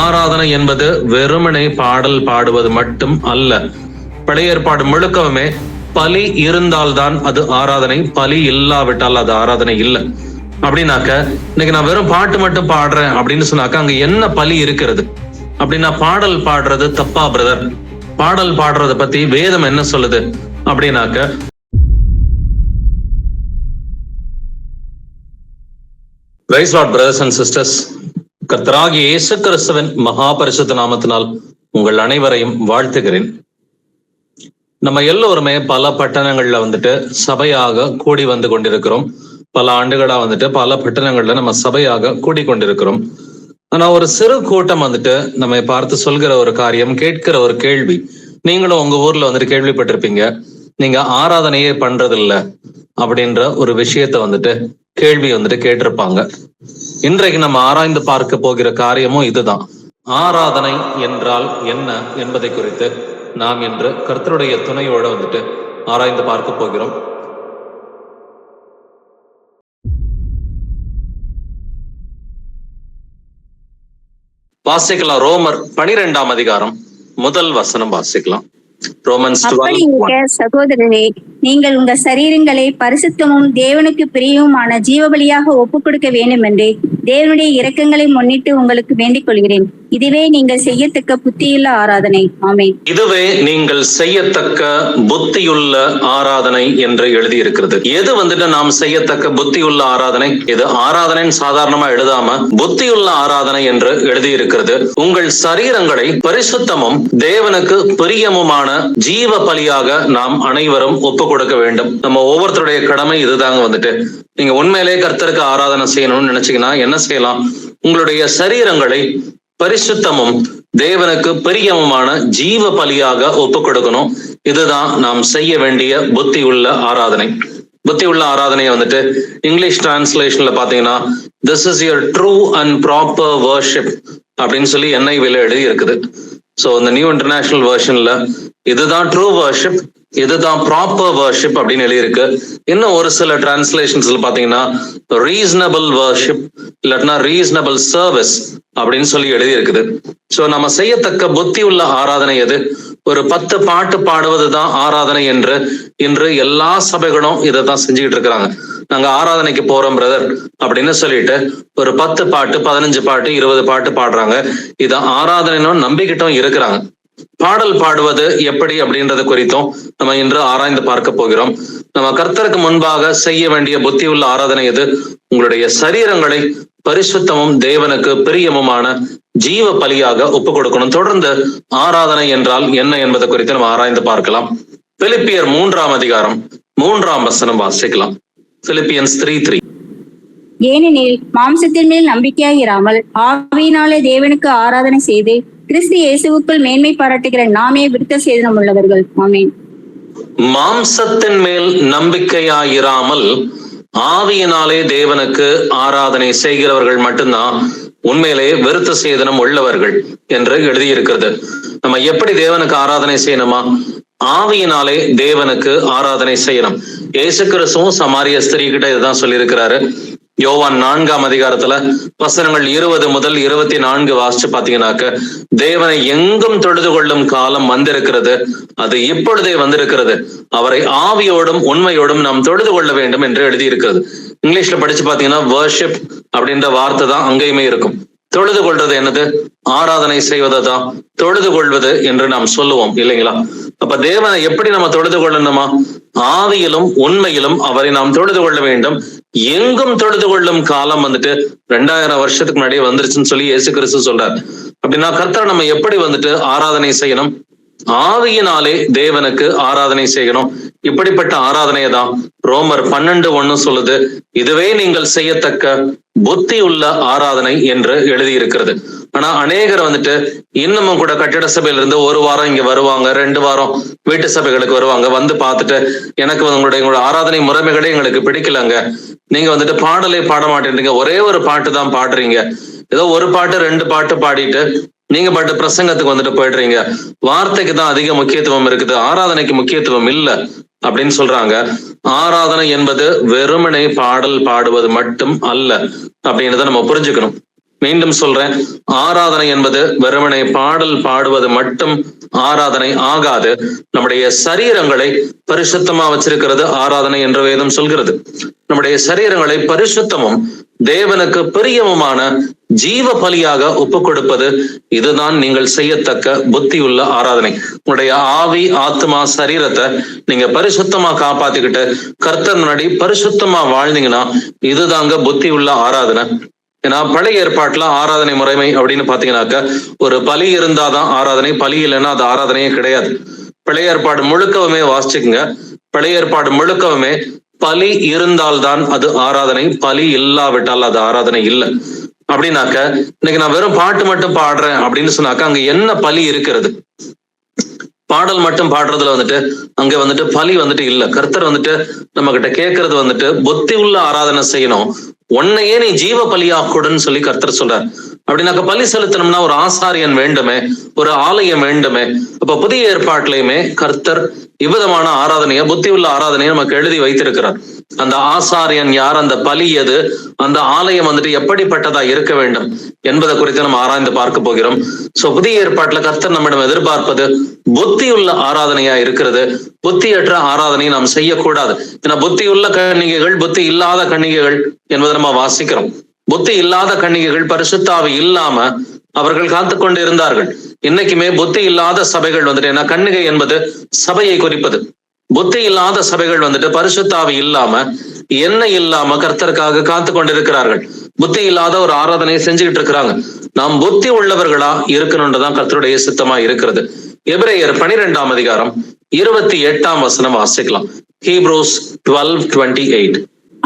ஆராதனை என்பது வெறுமனே பாடல் பாடுவது மட்டும் அல்ல. பழைய ஏற்பாடு முழுக்கவுமே பலி இருந்தால்தான் அது ஆராதனை, பலி இல்லாவிட்டால் அது ஆராதனை இல்லை. அப்படின்னாக்க இன்னைக்கு நான் வெறும் பாட்டு மட்டும் பாடுறேன் அப்படின்னு சொன்னாக்க அங்க என்ன பலி இருக்கிறது? அப்படின்னா பாடல் பாடுறது தப்பா பிரதர்? பாடல் பாடுறத பத்தி வேதம் என்ன சொல்லுது அப்படின்னாக்க, praise lord brothers and sisters, கர்த்தராகிய இயேசு கிறிஸ்துவின் மகா பரிசுத்த நாமத்தினால் உங்கள் அனைவரையும் வாழ்த்துகிறேன். நம்ம எல்லோருமே பல பட்டணங்கள்ல சபையாக கூடி வந்து கொண்டிருக்கிறோம். பல ஆண்டுகளா பல பட்டணங்கள்ல நம்ம சபையாக கூடிக்கொண்டிருக்கிறோம். ஆனா ஒரு சிறு கூட்டம் நம்ம பார்த்து சொல்கிற ஒரு காரியம், கேட்கிற ஒரு கேள்வி. நீங்களும் உங்க ஊர்ல கேள்விப்பட்டிருப்பீங்க, நீங்க ஆராதனையே பண்றது இல்ல அப்படின்ற ஒரு விஷயத்த கேள்வி கேட்டிருப்பாங்க. இன்றைக்கு நம்ம ஆராய்ந்து பார்க்க போகிற காரியமும் இதுதான். ஆராதனை என்றால் என்ன என்பதை குறித்து நாம் இன்று கர்த்தருடைய துணையோட ஆராய்ந்து பார்க்க போகிறோம். வாசிக்கலாம். ரோமர் 12ஆம் அதிகாரம் முதல் வசனம் வாசிக்கலாம். சகோதரரே, நீங்கள் உங்க சரீரங்களை பரிசுத்தமும் தேவனுக்கு பிரியவுமான ஜீவபலியாக ஒப்புக் கொடுக்க வேண்டும் என்று தேவனுடைய இரக்கங்களை முன்னிட்டு உங்களுக்கு வேண்டிக் கொள்கிறேன். இதுவே நீங்கள் செய்யத்தக்க புத்தியுள்ள ஆராதனை. ஆமென். இதுவே நீங்கள் செய்யத்தக்க புத்தியுள்ள ஆராதனை என்று எழுதி இருக்கிறது. எது நாம் செய்யத்தக்க புத்தியுள்ள ஆராதனை? இது ஆராதனைன்னு சாதாரணமா எழுதாம புத்தியுள்ள ஆராதனை என்று எழுதி இருக்கிறது. உங்கள் சரீரங்களை பரிசுத்தமும் தேவனுக்கு பிரியமுமான ஜீவ பலியாக நாம் அனைவரும் ஒப்பு கொடுக்க வேண்டும். நம்ம ஒவ்வொருத்தருடைய கடமை இதுதாங்க. நீங்க உண்மையிலே கர்த்தருக்கு ஆராதனை செய்யணும்னு நினைச்சீங்கன்னா என்ன செய்யலாம்? உங்களுடைய சரீரங்களை பரிசுத்தமும் தேவனுக்கு பிரியமுமான ஜீவ பலியாக ஒப்பு கொடுக்கணும். இதுதான் நாம் செய்ய வேண்டிய புத்தி உள்ள ஆராதனை. புத்தி உள்ள ஆராதனையை இங்கிலீஷ் டிரான்ஸ்லேஷன்ல பாத்தீங்கன்னா, this is your true and proper worship அப்படின்னு சொல்லி NIV எழுதி இருக்குது. ஸோ இந்த நியூ இன்டர்நேஷனல் வெர்ஷன்ல இதுதான் ட்ரூ வர்ஷிப், இதுதான் ப்ராப்பர் வர்ஷிப் அப்படின்னு எழுதியிருக்கு. இன்னும் ஒரு சில டிரான்ஸ்லேஷன்ஸ்ல பாத்தீங்கன்னா ரீசனபிள் வர்ஷிப் இல்லாட்டினா ரீசனபிள் சர்வீஸ் அப்படின்னு சொல்லி எழுதி இருக்குது. ஸோ நம்ம செய்யத்தக்க புத்தி உள்ள ஆராதனை எது? ஒரு 10 பாட்டு பாடுவதுதான் ஆராதனை என்று இன்று எல்லா சபைகளும் இதை தான் செஞ்சுக்கிட்டு இருக்கிறாங்க. நாங்க ஆராதனைக்கு போறோம் பிரதர் அப்படின்னு சொல்லிட்டு ஒரு 10 பாட்டு 15 பாட்டு 20 பாட்டு பாடுறாங்க. இதை ஆராதனைன்னு நம்பிக்கிட்டும் இருக்கிறாங்க. பாடல் பாடுவது எப்படி அப்படின்றது குறித்தும் நம்ம இன்று ஆராய்ந்து பார்க்க போகிறோம். நம்ம கர்த்தருக்கு முன்பாக செய்ய வேண்டிய புத்தி உள்ள ஆராதனை எது? உங்களுடைய சரீரங்களை பரிசுத்தமும் தேவனுக்கு பிரியமுமான ஜீவ பலியாக ஒப்பு கொடுக்கணும். தொடர்ந்து ஆராதனை என்றால் என்ன என்பது குறித்து நம்ம ஆராய்ந்து பார்க்கலாம். பிலிப்பியர் 3ஆம் அதிகாரம் 3ஆம் வசனம் வாசிக்கலாம். பிலிப்பியன்ஸ் 3:3. ஏனெனில் மாம்சத்தின் மேல் நம்பிக்கையாயிராமல் ஆவியினாலே தேவனுக்கு ஆராதனை செய்து கிறிஸ்து இயேசுவுக்குள் மேன்மை பாராட்டுகிற நாமே விருத்த சேதனம் உள்ளவர்கள். ஆமென். மாம்சத்தின் மேல் நம்பிக்கையாயிராமல் ஆவியினாலே தேவனுக்கு ஆராதனை செய்கிறவர்கள் மட்டும்தான் உண்மையிலே விருத்த சேதனம் உள்ளவர்கள் என்று எழுதியிருக்கிறது. நம்ம எப்படி தேவனுக்கு ஆராதனை செய்யணுமா? ஆவியினாலே தேவனுக்கு ஆராதனை செய்யணும். இயேசு கிறிஸ்துவும் சமாரிய ஸ்திரீ கிட்ட இதுதான் சொல்லியிருக்கிறாரு. யோவான் 4ஆம் அதிகாரத்துல வசனங்கள் 20 முதல் 24 வாசிச்சு பாத்தீங்கன்னாக்க, தேவனை எங்கும் தொழுது கொள்ளும் காலம் வந்திருக்கிறது, அது இப்பொழுதே வந்திருக்கிறது, அவரை ஆவியோடும் உண்மையோடும் நாம் தொழுது கொள்ள வேண்டும் என்று எழுதியிருக்கிறது. இங்கிலீஷ்ல படிச்சு பாத்தீங்கன்னா வர்ஷிப் அப்படின்ற வார்த்தை தான் அங்கேயுமே இருக்கும். தொழுது கொள்வது என்னது? ஆராதனை செய்வதுதான் தொழுது கொள்வது என்று நாம் சொல்லுவோம் இல்லைங்களா? அப்ப தேவனை எப்படி நம்ம தொழுது கொள்ளணுமா? ஆவியிலும் உண்மையிலும் அவரை நாம் தொழுது கொள்ள வேண்டும். எங்கும் தொழுது கொள்ளும் காலம் 2000 வருஷத்துக்கு முன்னாடியே வந்துருச்சுன்னு சொல்லி இயேசு கிறிஸ்து சொல்றார். அப்படின்னா கர்த்தர் நம்ம எப்படி ஆராதனை செய்யணும்? ஆவியினாலே தேவனுக்கு ஆராதனை செய்யணும். இப்படிப்பட்ட ஆராதனையை தான் ரோமர் 12:1 சொல்லுது. இதுவே நீங்கள் செய்யத்தக்க புத்தி உள்ள ஆராதனை என்று எழுதியிருக்கிறது. ஆனா அநேகர் இன்னமும் கூட கட்டிட சபையில இருந்து ஒரு வாரம் இங்க வருவாங்க, 2 வாரம் வீட்டு சபைகளுக்கு வருவாங்க. வந்து பார்த்துட்டு எனக்கு உங்களுடைய ஆராதனை முறைமைகளே எங்களுக்கு பிடிக்கலங்க, நீங்க பாடலே பாட மாட்டேன்றீங்க, ஒரே ஒரு பாட்டு தான் பாடுறீங்க, ஏதோ ஒரு பாட்டு 2 பாட்டு பாடிட்டு நீங்க பாட்டு பிரசங்கத்துக்கு போயிடுறீங்க, வார்த்தைக்கு தான் அதிக முக்கியத்துவம் இருக்குது, ஆராதனைக்கு முக்கியத்துவம் இல்லை அப்படின்னு சொல்றாங்க. ஆராதனை என்பது வெறுமனை பாடல் பாடுவது மட்டும் அல்ல அப்படின்றத நம்ம புரிஞ்சுக்கணும். மீண்டும் சொல்றேன், ஆராதனை என்பது வெறுமனே பாடல் பாடுவது மட்டும் ஆராதனை ஆகாது. நம்முடைய சரீரங்களை பரிசுத்தமா வச்சிருக்கிறது ஆராதனை என்று வேதம் சொல்கிறது. நம்முடைய சரீரங்களை பரிசுத்தமும் தேவனுக்கு பிரியமுமான ஜீவ பலியாக ஒப்பு கொடுப்பது, இதுதான் நீங்கள் செய்யத்தக்க புத்தியுள்ள ஆராதனை. உங்களுடைய ஆவி, ஆத்மா, சரீரத்தை நீங்க பரிசுத்தமா காப்பாத்திக்கிட்டு கர்த்தர் முன்னாடி பரிசுத்தமா வாழ்ந்தீங்கன்னா இதுதாங்க புத்தியுள்ள ஆராதனை. ஏன்னா பழைய ஏற்பாட்டுல ஆராதனை முறைமை அப்படின்னு பாத்தீங்கன்னாக்க ஒரு பலி இருந்தாதான் ஆராதனை, பலி இல்லைன்னா அது ஆராதனையே கிடையாது. பழைய ஏற்பாடு முழுக்கவுமே வாசிச்சுக்குங்க. பழைய ஏற்பாடு முழுக்கவுமே பலி இருந்தால்தான் அது ஆராதனை, பலி இல்லாவிட்டால் அது ஆராதனை இல்லை. அப்படின்னாக்க இன்னைக்கு நான் வெறும் பாட்டு மட்டும் பாடுறேன் அப்படின்னு சொன்னாக்க அங்க என்ன பலி இருக்கிறது? பாடல் மட்டும் பாடுறதுல வந்துட்டு அங்க வந்துட்டு பலி வந்துட்டு இல்ல. கர்த்தர் வந்துட்டு நம்ம கிட்ட கேட்கறது வந்துட்டு புத்தி உள்ள ஆராதனை செய்யணும், உன்னையே நீ ஜீவ பலியா கொடுன்னு சொல்லி கர்த்தர் சொல்றார். அப்படின்னாக்க பலி செலுத்தணும்னா ஒரு ஆசாரியன் வேண்டுமே, ஒரு ஆலயம் வேண்டுமே. அப்ப புதிய ஏற்பாட்டிலையுமே கர்த்தர் இவ்விதமான ஆராதனைய, புத்தி உள்ள ஆராதனையை நமக்கு எழுதி வைத்திருக்கிறார். அந்த ஆசாரியன் யார், அந்த பலி எது, அந்த ஆலயம் வந்துட்டு எப்படிப்பட்டதா இருக்க வேண்டும் என்பதை குறித்து நம்ம ஆராய்ந்து பார்க்க போகிறோம். சோ புதிய ஏற்பாட்டுல கர்த்தர் நம்மிடம் எதிர்பார்ப்பது புத்தியுள்ள ஆராதனையா இருக்கிறது. புத்தியற்ற ஆராதனையை நாம் செய்யக்கூடாது. ஏன்னா புத்தியுள்ள கன்னிகைகள், புத்தி இல்லாத கன்னிகைகள் என்பதை நம்ம வாசிக்கிறோம். புத்தி இல்லாத கன்னிகைகள் பரிசுத்த ஆவி இல்லாம அவர்கள் காத்து கொண்டு இருந்தார்கள். இன்னைக்குமே புத்தி இல்லாத சபைகள் வந்துட்டு, ஏன்னா கன்னிகை என்பது சபையை குறிப்பது. புத்தி இல்லாத சபைகள் வந்துட்டு பரிசுத்த ஆவி இல்லாம, எண்ணெய் இல்லாம கர்த்தருக்காக காத்து கொண்டிருக்கிறார்கள். புத்தி இல்லாத ஒரு ஆராதனையை செஞ்சுக்கிட்டு இருக்கிறாங்க. நாம் புத்தி உள்ளவர்களா இருக்கணும்ன்றதான் கர்த்தருடைய சித்தமா இருக்கிறது. எபிரேயர் 12ஆம் அதிகாரம் 28ஆம் வசனம் வாசிக்கலாம். ஹீப்ரூஸ் 12:28.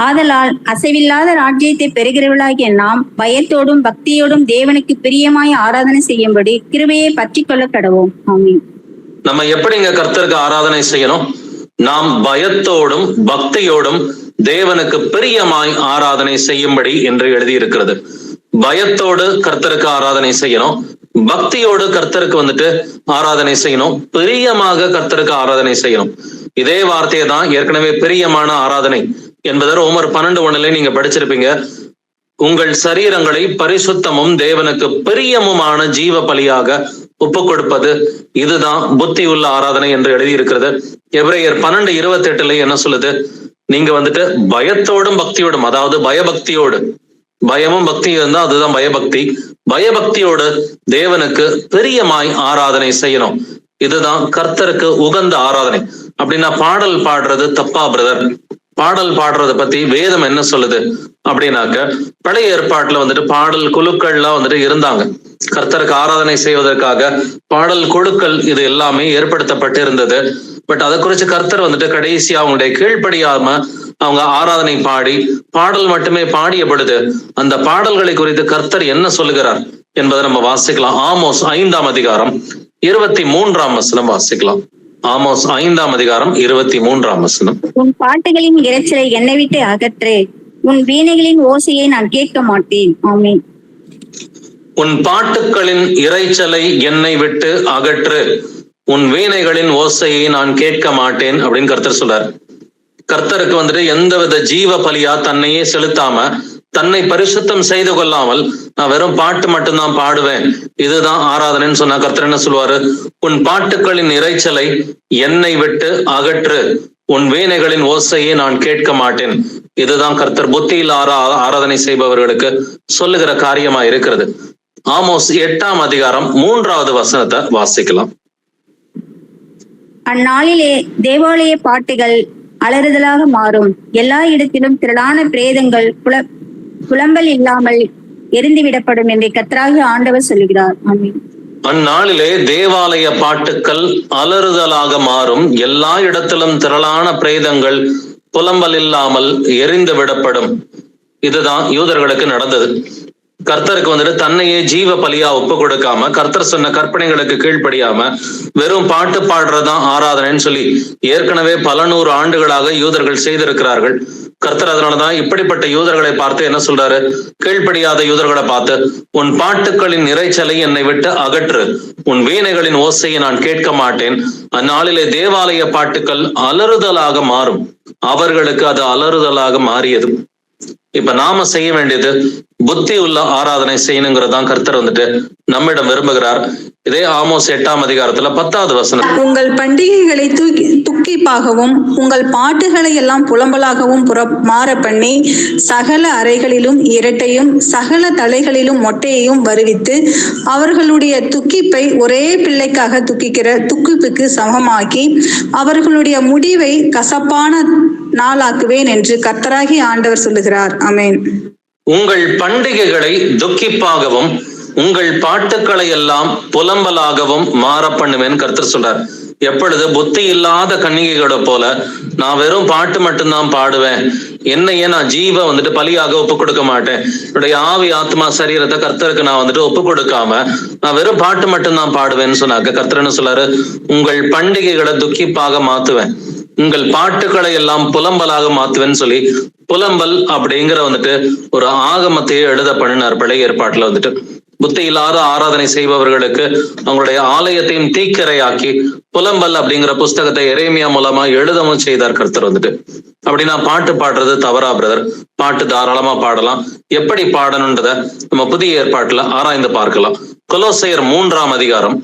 ஆதலால் அசைவில்லாத ராஜ்யத்தை பெறுகிறவர்களாகிய நாம் பயத்தோடும் பக்தியோடும் தேவனுக்கு பிரியமாய் ஆராதனை செய்யும்படி கிருபையை பற்றி கொள்ள கடவோம். ஆமென். நம்ம எப்படிங்க கர்த்தருக்கு ஆராதனை செய்யணும்? நாம் பயத்தோடும் பக்தியோடும் தேவனுக்கு பிரியமாய் ஆராதனை செய்யும்படி என்று எழுதியிருக்கிறது. பயத்தோடு கர்த்தருக்கு ஆராதனை செய்யணும், பக்தியோடு கர்த்தருக்கு வந்துட்டு ஆராதனை செய்யணும், பிரியமாக கர்த்தருக்கு ஆராதனை செய்யணும். இதே வார்த்தையை தான் ஏற்கனவே பிரியமான ஆராதனை என்பதை ரோமர் 12:1 நீங்க படிச்சிருப்பீங்க. உங்கள் சரீரங்களை பரிசுத்தமும் தேவனுக்கு பிரியமுமான ஜீவ பலியாக ஒப்பு கொடுப்பது, இதுதான் புத்தி உள்ள ஆராதனை என்று எழுதியிருக்கிறது. எபிரேயர் 12:28 என்ன சொல்லுது? நீங்க வந்துட்டு பயத்தோடும் பக்தியோடும், அதாவது பயபக்தியோடு, பயமும் பக்தியும் இருந்தா அதுதான் பயபக்தி, பயபக்தியோடு தேவனுக்கு பிரியமாய் ஆராதனை செய்யணும். இதுதான் கர்த்தருக்கு உகந்த ஆராதனை. அப்படின்னா பாடல் பாடுறது தப்பா பிரதர்? பாடல் பாடுறத பத்தி வேதம் என்ன சொல்லுது அப்படின்னாக்க, பழைய ஏற்பாட்டுல வந்துட்டு பாடல் குழுக்கள்லாம் வந்துட்டு இருந்தாங்க. கர்த்தருக்கு ஆராதனை செய்வதற்காக பாடல் குழுக்கள் இது எல்லாமே ஏற்படுத்தப்பட்டு இருந்தது. பட் அதை குறிச்சு கர்த்தர் வந்துட்டு கடைசியா அவங்களுடைய கீழ்ப்படியாம அவங்க ஆராதனை பாடி பாடல் மட்டுமே பாடிய பொழுது அந்த பாடல்களை குறித்து கர்த்தர் என்ன சொல்லுகிறார் என்பதை நம்ம வாசிக்கலாம். ஆமோஸ் 5ஆம் அதிகாரம் 23ஆம் வசனம் வாசிக்கலாம். ஆமோஸ் 5ஆம் அதிகாரம் 23ஆம் வசனம். உன் பாட்டுகளின் இரைச்சலை என்னை விட்டு அகற்று, உன் வீணைகளின் ஓசையை நான் கேட்க மாட்டேன். ஆமென். உன் பாட்டுக்களின் இரைச்சலை என்னை விட்டு அகற்று, உன் வீணைகளின் ஓசையை நான் கேட்க மாட்டேன் அப்படின்னு கர்த்தர் சொல்றார். கர்த்தருக்கு வந்துட்டு எந்தவித ஜீவ பலியா தன்னையே செலுத்தாம, தன்னை பரிசுத்தம் செய்து கொள்ளாமல் நான் வெறும் பாட்டு மட்டும்தான் பாடுவேன், இதுதான் ஆராதனைன்னு சொன்னா கர்த்தர் என்ன சொல்லுவாரு? உன் பாட்டுக்களின் இரைச்சலை என்னை விட்டு அகற்று, உன் வீணைகளின் ஓசையை நான் கேட்க மாட்டேன். இதுதான் கர்த்தர் புத்தியில் ஆராதனை செய்பவர்களுக்கு சொல்லுகிற காரியமா இருக்கிறது. ஆமோஸ் 8ஆம் அதிகாரம் 3வது வசனத்தை வாசிக்கலாம். அந்நாளிலே தேவாலய பாட்டுகள் அலறுதலாக மாறும், எல்லா இடத்திலும் திரளான பிரேதங்கள் புலம்பல் இல்லாமல் எரிந்துவிடப்படும் என்று கர்த்தராகிய ஆண்டவர் சொல்லுகிறார். ஆமென். அந்நாளிலே தேவாலய பாட்டுக்கள் அலறுதலாக மாறும், எல்லா இடத்திலும் திரளான பிரேதங்கள் புலம்பல் இல்லாமல் எரிந்து விடப்படும். இதுதான் யூதர்களுக்கு நடந்தது. கர்த்தருக்கு வந்துட்டு தன்னையே ஜீவ பலியா ஒப்பு கொடுக்காம, கர்த்தர் சொன்ன கற்பனைகளுக்கு கீழ்ப்படியாம வெறும் பாட்டு பாடுறதுதான் ஆராதனைன்னு சொல்லி ஏற்கனவே பல 100 ஆண்டுகளாக யூதர்கள் செய்திருக்கிறார்கள். கர்த்தர் அதனாலதான் இப்படிப்பட்ட யூதர்களை பார்த்து என்ன சொல்றாரு? கீழ்ப்படியாத யூதர்களை பார்த்து, உன் பாட்டுக்களின் இரைச்சலை என்னை விட்டு அகற்று, உன் வீணைகளின் ஓசையை நான் கேட்க மாட்டேன். அந்நாளிலே தேவாலய பாட்டுக்கள் அலறுதலாக மாறும். அவர்களுக்கு அது அலறுதலாக மாறியது. இப்ப நாம செய்ய வேண்டியது, புத்தி உள்ள ஆராதனை செய்யணுங்கிறதான் கர்த்தர் வந்துட்டு நம்மிடம் விரும்புகிறார். இதே ஆமோஸ் 8ஆம் அதிகாரத்துல 10வது வசனம், உங்கள் பண்டிகைகளை துக்கிப்பாகவும் உங்கள் பாட்டுகளை எல்லாம் புலம்பலாகவும் மாற பண்ணி சகல அறைகளிலும் இரட்டையும் சகல தலைகளிலும் மொட்டையையும் வருவித்து அவர்களுடைய துக்கிப்பை ஒரே பிள்ளைக்காக துக்கிக்கிற துக்கிப்புக்கு சமமாக்கி அவர்களுடைய முடிவை கசப்பான நாளாக்குவேன் என்று கர்த்தராகிய ஆண்டவர் சொல்லுகிறார். ஆமென். உங்கள் பண்டிகைகளை துக்கிப்பாகவும் உங்கள் பாட்டுக்களை எல்லாம் புலம்பலாகவும் மாற பண்ணுவேன் கர்த்தர் சொல்றார். எப்பொழுது புத்தி இல்லாத கன்னிகைகளை போல நான் வெறும் பாட்டு மட்டும்தான் பாடுவேன், என்னையே நான் ஜீவ வந்துட்டு பலியாக ஒப்பு கொடுக்க மாட்டேன், என்னுடைய ஆவி ஆத்மா சரீரத்தை கர்த்தருக்கு நான் வந்துட்டு ஒப்பு கொடுக்காம நான் வெறும் பாட்டு மட்டும்தான் பாடுவேன்னு சொன்னாக்க கர்த்தர் என்ன சொல்றாரு, உங்கள் பண்டிகைகளை துக்கிப்பாக மாத்துவேன், உங்கள் பாட்டுக்களை எல்லாம் புலம்பலாக மாத்துவேன்னு சொல்லி புலம்பல் அப்படிங்கிற வந்துட்டு ஒரு ஆகமத்தையே எழுத பண்ணினார் பழைய ஏற்பாட்டுல வந்துட்டு. புத்தி இல்லாத ஆராதனை செய்பவர்களுக்கு அவங்களுடைய ஆலயத்தையும் தீக்கிரையாக்கி புலம்பல் அப்படிங்கிற புஸ்தகத்தை எரேமியா மூலமா எழுதவும் செய்தார் கர்த்தர் வந்துட்டு. அப்படின்னா பாட்டு பாடுறது தவறா பிரதர்? பாட்டு தாராளமா பாடலாம். எப்படி பாடணுன்றத நம்ம புதிய ஏற்பாட்டுல ஆராய்ந்து பார்க்கலாம். கொலோசையர் 3ஆம் அதிகாரம்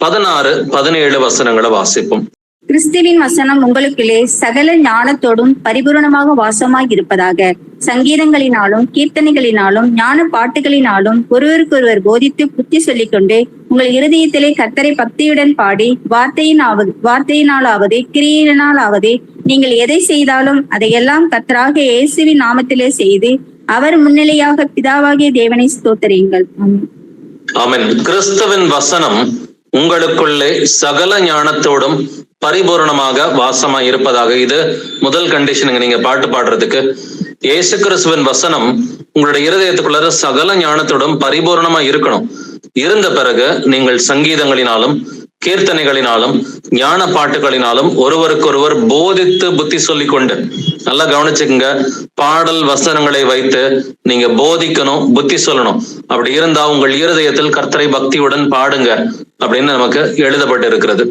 16-17 வசனங்களை வாசிப்போம். கிறிஸ்துவின் வசனம் உங்களுக்குள்ளே சகல ஞானத்தோடும் பரிபூரணமாக வாசமாய் இருப்பதாக, சங்கீதங்களினாலும் கீர்த்தனைகளினாலும் ஞான பாட்டுகளினாலும் ஒருவருக்கொருவர் போதித்து புத்தி சொல்லிக் கொண்டு உங்கள் இருதயத்திலே கர்த்தரை பக்தியுடன் பாடி வார்த்தையினாலாவது கிரியினாலாவது நீங்கள் எதை செய்தாலும் அதையெல்லாம் கர்த்தராகிய இயேசுவின் நாமத்திலே செய்து அவர் முன்னிலையாக பிதாவாகிய தேவனை ஸ்தோத்திரியுங்கள். ஆமென். கிறிஸ்துவின் வசனம் உங்களுக்குள்ளே சகல ஞானத்தோடும் பரிபூரணமாக வாசமா இருப்பதாக. இது முதல் கண்டிஷனுங்க. நீங்க பாட்டு பாடுறதுக்கு இயேசு கிறிஸ்துவின் வசனம் உங்களுடைய இருதயத்துக்குள்ள சகல ஞானத்தோடும் பரிபூரணமா இருக்கணும். இருந்த பிறகு நீங்கள் சங்கீதங்களினாலும் கீர்த்தனைகளினாலும் ஞான பாட்டுகளினாலும் ஒருவருக்கொருவர் போதித்து புத்தி சொல்லி கொண்டு, நல்லா கவனிச்சுக்குங்க, பாடல் வசனங்களை வைத்து நீங்க போதிக்கணும், புத்தி சொல்லணும். அப்படி இருந்தா உங்கள் இருதயத்தில் கர்த்தரை பக்தியுடன் பாடுங்க அப்படின்னு நமக்கு எழுதப்பட்டு இருக்கிறது.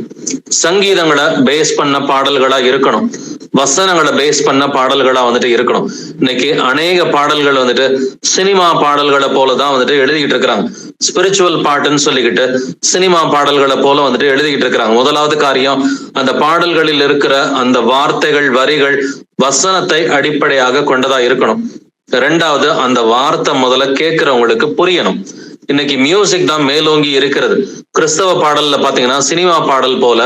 சங்கீதங்களை பேஸ் பண்ண பாடல்களா இருக்கணும், வசனங்களை பேஸ் பண்ண பாடல்களா வந்துட்டு இருக்கணும். இன்னைக்கு அநேக பாடல்கள் வந்துட்டு சினிமா பாடல்களை போலதான் வந்துட்டு எழுதிட்டு இருக்கிறாங்க. ஸ்பிரிச்சுவல் பாட்டுன்னு சொல்லிக்கிட்டு சினிமா பாடல்களை போல வந்துட்டு எழுதிக்கிட்டு இருக்கிறாங்க. முதலாவது காரியம், அந்த பாடல்களில் இருக்கிற அந்த வார்த்தைகள் வரிகள் வசனத்தை அடிப்படையாக கொண்டதா இருக்கணும். ரெண்டாவது, அந்த வார்த்தை முதல்ல கேட்கிறவங்களுக்கு புரியணும். இன்னைக்கு மியூசிக் தான் மேலோங்கி இருக்கிறது. கிறிஸ்தவ பாடல்ல பாத்தீங்கன்னா சினிமா பாடல் போல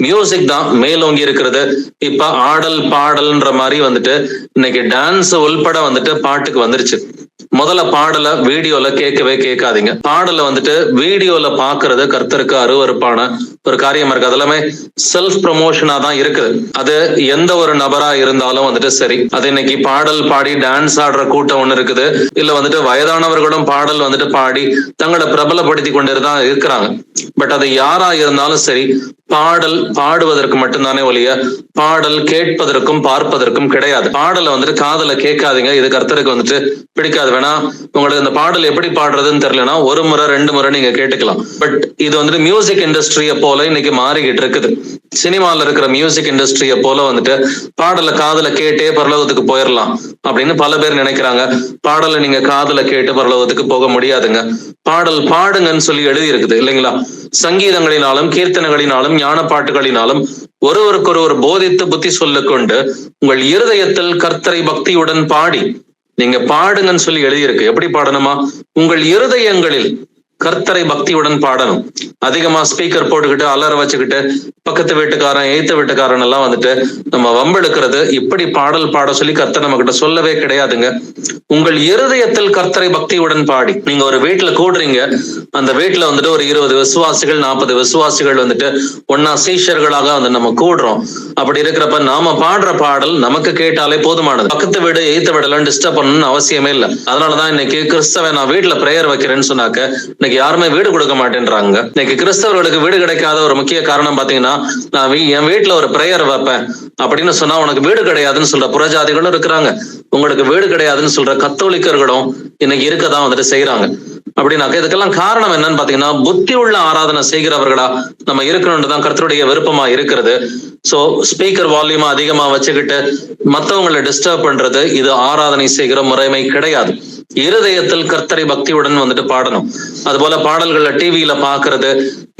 மியூசிக் தான் மேலோங்கி இருக்கிறது. இப்ப ஆடல் பாடல்ன்ற மாதிரி வந்துட்டு இன்னைக்கு டான்ஸ் உள்பட வந்துட்டு பாட்டுக்கு வந்துருச்சு. முதல்ல பாடலை வீடியோல கேட்கவே கேட்காதீங்க. பாடலை வந்துட்டு வீடியோல பாக்குறது கர்த்தருக்கு அருவருப்பான ஒரு காரியமா இருக்கு. அதெல்லாமே செல்ஃப் ப்ரமோஷனா தான் இருக்குது. அது எந்த ஒரு நபரா இருந்தாலும் வந்துட்டு சரி, அது இன்னைக்கு பாடல் பாடி டான்ஸ் ஆடுற கூட்டம் ஒண்ணு இருக்குது, இல்ல வந்துட்டு வயதானவர்களும் பாடல் வந்துட்டு பாடி தங்களை பிரபலப்படுத்தி கொண்டுதான் இருக்கிறாங்க. பட் அது யாரா இருந்தாலும் சரி, பாடல் பாடுவதற்கு மட்டும்தானே ஒழிய பாடல் கேட்பதற்கும் பார்ப்பதற்கும் கிடையாது. பாடலை வந்துட்டு காதுல கேட்காதீங்க, இது கர்த்தருக்கு வந்துட்டு பிடிக்காது. வேணா உங்களுக்கு இந்த பாடல் எப்படி பாடுறதுன்னு தெரியலன்னா ஒரு முறை 2 முறை நீங்க கேட்டுக்கலாம். பட் இது வந்துட்டு மியூசிக் இண்டஸ்ட்ரிய போல இன்னைக்கு மாறிக்கிட்டு இருக்குது. சினிமால இருக்கிற மியூசிக் இண்டஸ்ட்ரிய போல வந்துட்டு பாடலை காதுல கேட்டே பரலோகத்துக்கு போயிடலாம் அப்படின்னு பல பேர் நினைக்கிறாங்க. பாடலை நீங்க காதுல கேட்டு பரலோகத்துக்கு போக முடியாதுங்க. பாடல் பாடுங்கன்னு சொல்லி எழுதி இருக்குது இல்லைங்களா? சங்கீதங்களினாலும் கீர்த்தனைகளினாலும் ஞான பாட்டுகளினாலும் ஒருவருக்கொருவர் போதித்து புத்தி சொல்லிக் கொண்டு உங்கள் இருதயத்தில் கர்த்தரை பக்தியுடன் பாடி, நீங்க பாடுங்கன்னு சொல்லி எழுதியிருக்கு. எப்படி பாடணுமா? உங்கள் இருதயங்களில் கர்த்தரை பக்தியுடன் பாடணும். அதிகமா ஸ்பீக்கர் போட்டுக்கிட்டு அலற வச்சுக்கிட்டு பக்கத்து வீட்டுக்காரன் எய்த்த வீட்டுக்காரன் எல்லாம் வந்துட்டு நம்ம வம்பெடுக்கிறது, இப்படி பாடல் பாட சொல்லி கர்த்தர் நம்ம கிட்ட சொல்லவே கிடையாதுங்க. உங்கள் இருதயத்தில் கர்த்தரை பக்தியுடன் பாடி, நீங்க ஒரு வீட்டுல கூடுறீங்க, அந்த வீட்டுல வந்துட்டு ஒரு 20 விசுவாசிகள் 40 விசுவாசிகள் வந்துட்டு ஒன்னா சீஷர்களாக வந்து நம்ம கூடுறோம். அப்படி இருக்கிறப்ப நாம பாடுற பாடல் நமக்கு கேட்டாலே போதுமானது. பக்கத்து வீடு எய்த்த வீடெல்லாம் டிஸ்டர்ப் பண்ணணும்னு அவசியமே இல்லை. அதனாலதான் இன்னைக்கு கிறிஸ்தவ நான் வீட்டுல பிரேயர் வைக்கிறேன்னு சொன்னாக்க இன்னைக்கு யாருமே வீடு கொடுக்க மாட்டேன்றாங்க. இன்னைக்கு கிறிஸ்தவர்களுக்கு வீடு கிடைக்காத ஒரு முக்கிய காரணம் பாத்தீங்கன்னா, நான் என் வீட்டுல ஒரு பிரேயர் வைப்பேன் அப்படின்னு சொன்னா உனக்கு வீடு கிடையாதுன்னு சொல்ற புறஜாதிகளும் இருக்கிறாங்க. உங்களுக்கு வீடு கிடையாதுன்னு சொல்ற கத்தோலிக்கர்களும் இன்னைக்கு இருக்கதான் வந்துட்டு செய்யறாங்க. அப்படின்னாக்க இதுக்கெல்லாம் காரணம் என்னன்னு பாத்தீங்கன்னா, புத்தி உள்ள ஆராதனை செய்கிறவர்களா நம்ம இருக்கணும்ன்றதான் கர்த்தருடைய விருப்பமா இருக்கிறது. சோ ஸ்பீக்கர் வால்யூமா அதிகமா வச்சுக்கிட்டு மத்தவங்களை டிஸ்டர்ப் பண்றது இது ஆராதனை செய்கிற முறைமை கிடையாது. இருதயத்தில் கர்த்தரை பக்தியுடன் வந்துட்டு பாடணும். அதுபோல பாடல்கள்ல டிவியில பாக்குறது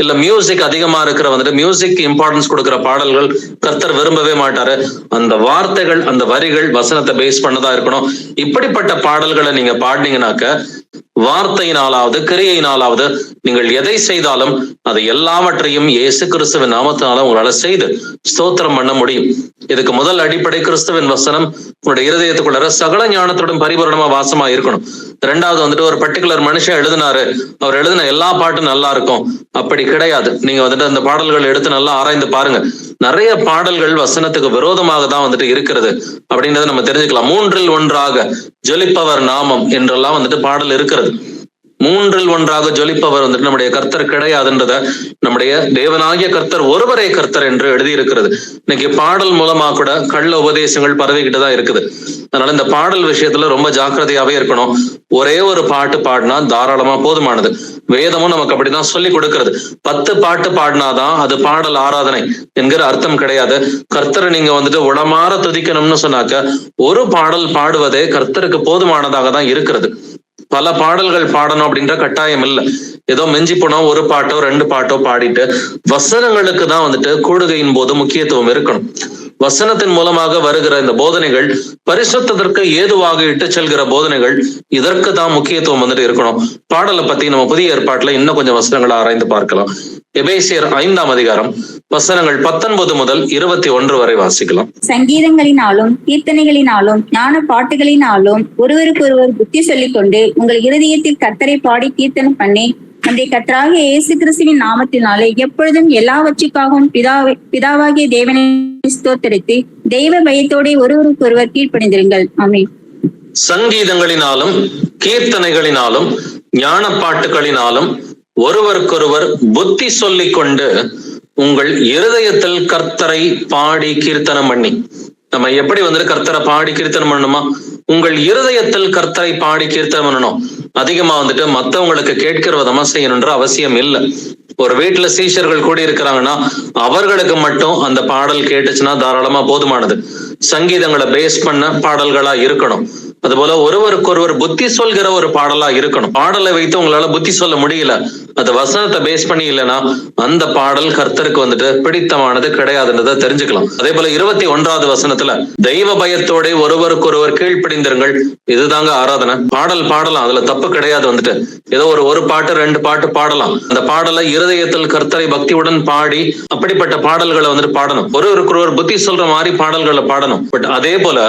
இல்ல மியூசிக் அதிகமா இருக்கிற வந்துட்டு மியூசிக் இம்பார்ட்டன்ஸ் கொடுக்கிற பாடல்கள் கர்த்தர் விரும்பவே மாட்டாரு. அந்த வார்த்தைகள் அந்த வரிகள் வசனத்தை பேஸ் பண்ணதா இருக்கணும். இப்படிப்பட்ட பாடல்களை நீங்க பாடினீங்கன்னாக்க வார்த்தையினாலாவது கிரியையினாலாவது நீங்கள் எதை செய்தாலும் அது எல்லாவற்றையும் இயேசு கிறிஸ்துவின் நாமத்தினால உங்களால செய்து ஸ்தோத்திரம் பண்ண முடியும். இதுக்கு முதல் அடிப்படை கிறிஸ்துவின் வசனம் உங்களுடைய இருதயத்துக்குள்ள சகல ஞானத்துடன் பரிபூரணமா வாசமா இருக்கணும். ரெண்டாவது வந்துட்டு ஒரு பர்டிகுலர் மனுஷன் எழுதினாரு, அவர் எழுதின எல்லா பாட்டும் நல்லா இருக்கும் அப்படி கிடையாது. நீங்க வந்துட்டு அந்த பாடல்கள் எடுத்து நல்லா ஆராய்ந்து பாருங்க. நிறைய பாடல்கள் வசனத்துக்கு விரோதமாக தான் வந்துட்டு இருக்கிறது அப்படின்றத நம்ம தெரிஞ்சுக்கலாம். 3ல் 1 ஜொலிப்பவர் நாமம் என்றெல்லாம் வந்துட்டு பாடல் இருக்கிறது. 3ல் 1 ஜொலிப்பவர் வந்துட்டு நம்முடைய கர்த்தர் கிடையாதுன்றத நம்முடைய தேவனாகிய கர்த்தர் ஒருவரே கர்த்தர் என்று எழுதி இருக்கிறது. இன்னைக்கு பாடல் மூலமா கூட கள்ள உபதேசங்கள் பரவிக்கிட்டு தான் இருக்குது. அதனால இந்த பாடல் விஷயத்துல ரொம்ப ஜாக்கிரதையாவே இருக்கணும். ஒரே ஒரு பாட்டு பாடினா தாராளமா போதுமானது. வேதமும் நமக்கு அப்படிதான் சொல்லி கொடுக்கிறது. 10 பாட்டு பாடினாதான் அது பாடல் ஆராதனை என்கிற அர்த்தம் கிடையாது. கர்த்தரை நீங்க வந்துட்டு உளமாற துதிக்கணும்னு சொன்னாக்க ஒரு பாடல் பாடுவதே கர்த்தருக்கு போதுமானதாக தான் இருக்கிறது. பல பாடல்கள் பாடணும் அப்படின்ற கட்டாயம் இல்லை. ஏதோ மிஞ்சி போனா ஒரு பாட்டோ 2 பாட்டோ பாடிட்டு வசனங்களுக்கு தான் வந்துட்டு கூடுகையின் போது முக்கியத்துவம் இருக்கணும். வசனத்தின் மூலமாக வருகிற இந்த போதனைகள் பரிசுத்தத்திற்கு ஏதுவாக இட்டு செல்கிற போதனைகள், இதற்கு தான் முக்கியத்துவம் வந்துட்டு இருக்கணும். பாடலை பத்தி நம்ம புதிய ஏற்பாட்டுல இன்னும் கொஞ்சம் வசனங்களை ஆராய்ந்து பார்க்கலாம். எபேசியர் 5ஆம் அதிகாரம் வசனங்கள் 19 முதல் 21 வரை வாசிக்கலாம். சங்கீதங்களினாலும் கீர்த்தனைகளினாலும் ஞான பாட்டுகளினாலும் ஒருவருக்கொருவர் புத்தி சொல்லிக் கொண்டு உங்கள் இருதயத்தில் கர்த்தரை பாடி கீர்த்தனம் பண்ணி நம்முடைய கர்த்தராகிய இயேசு கிறிஸ்துவின் நாமத்தினாலே எப்பொழுதும் எல்லாவற்றுக்காகவும் பிதாவாகிய தேவனை ஸ்தோத்தரித்து தெய்வ பயத்தோட ஒருவருக்கொருவர் கீழ்ப்படிந்திருங்கள். ஆமென். சங்கீதங்களினாலும் கீர்த்தனைகளினாலும் ஞான பாட்டுகளினாலும் ஒருவருக்கொருவர் புத்தி சொல்லிக் கொண்டு உங்கள் இருதயத்தில் கர்த்தரை பாடி கீர்த்தனம் பண்ணி. நம்ம எப்படி வந்துட்டு கர்த்தரை பாடி கீர்த்தனம் பண்ணணுமா? உங்கள் இருதயத்தில் கர்த்தரை பாடி கீர்த்தனம் பண்ணணும். அதிகமா வந்துட்டு மத்தவங்களுக்கு கேட்கிற விதமா செய்யணுன்ற அவசியம் இல்லை. ஒரு வீட்டுல சீஷர்கள் கூடி இருக்கிறாங்கன்னா அவர்களுக்கு மட்டும் அந்த பாடல் கேட்டுச்சுன்னா தாராளமா போதுமானது. சங்கீதங்களை பேஸ் பண்ண பாடல்களா இருக்கணும். அதுபோல ஒருவருக்கொருவர் புத்தி சொல்கிற ஒரு பாடலா இருக்கணும். பாடலை வைத்து உங்களால புத்தி சொல்ல முடியல, அந்த வசனத்தை பேஸ் பண்ணி இல்லைன்னா அந்த பாடல் கர்த்தருக்கு வந்துட்டு பிடித்தமானது கிடையாதுன்றதை தெரிஞ்சுக்கலாம். அதே போல 21வது வசனத்துல தெய்வ பயத்தோட ஒருவருக்கொருவர் கீழ்ப்படிந்திருங்கள். இதுதாங்க ஆராதனை. பாடல் பாடலாம், அதுல தப்பு கிடையாது. வந்துட்டு ஏதோ ஒரு பாட்டு 2 பாட்டு பாடலாம். அந்த பாடலை இருதயத்தில் கர்த்தரை பக்தியுடன் பாடி அப்படிப்பட்ட பாடல்களை வந்துட்டு பாடணும். ஒருவருக்கொருவர் புத்தி சொல்ற மாதிரி பாடல்களை பாடணும். பட் அதே போல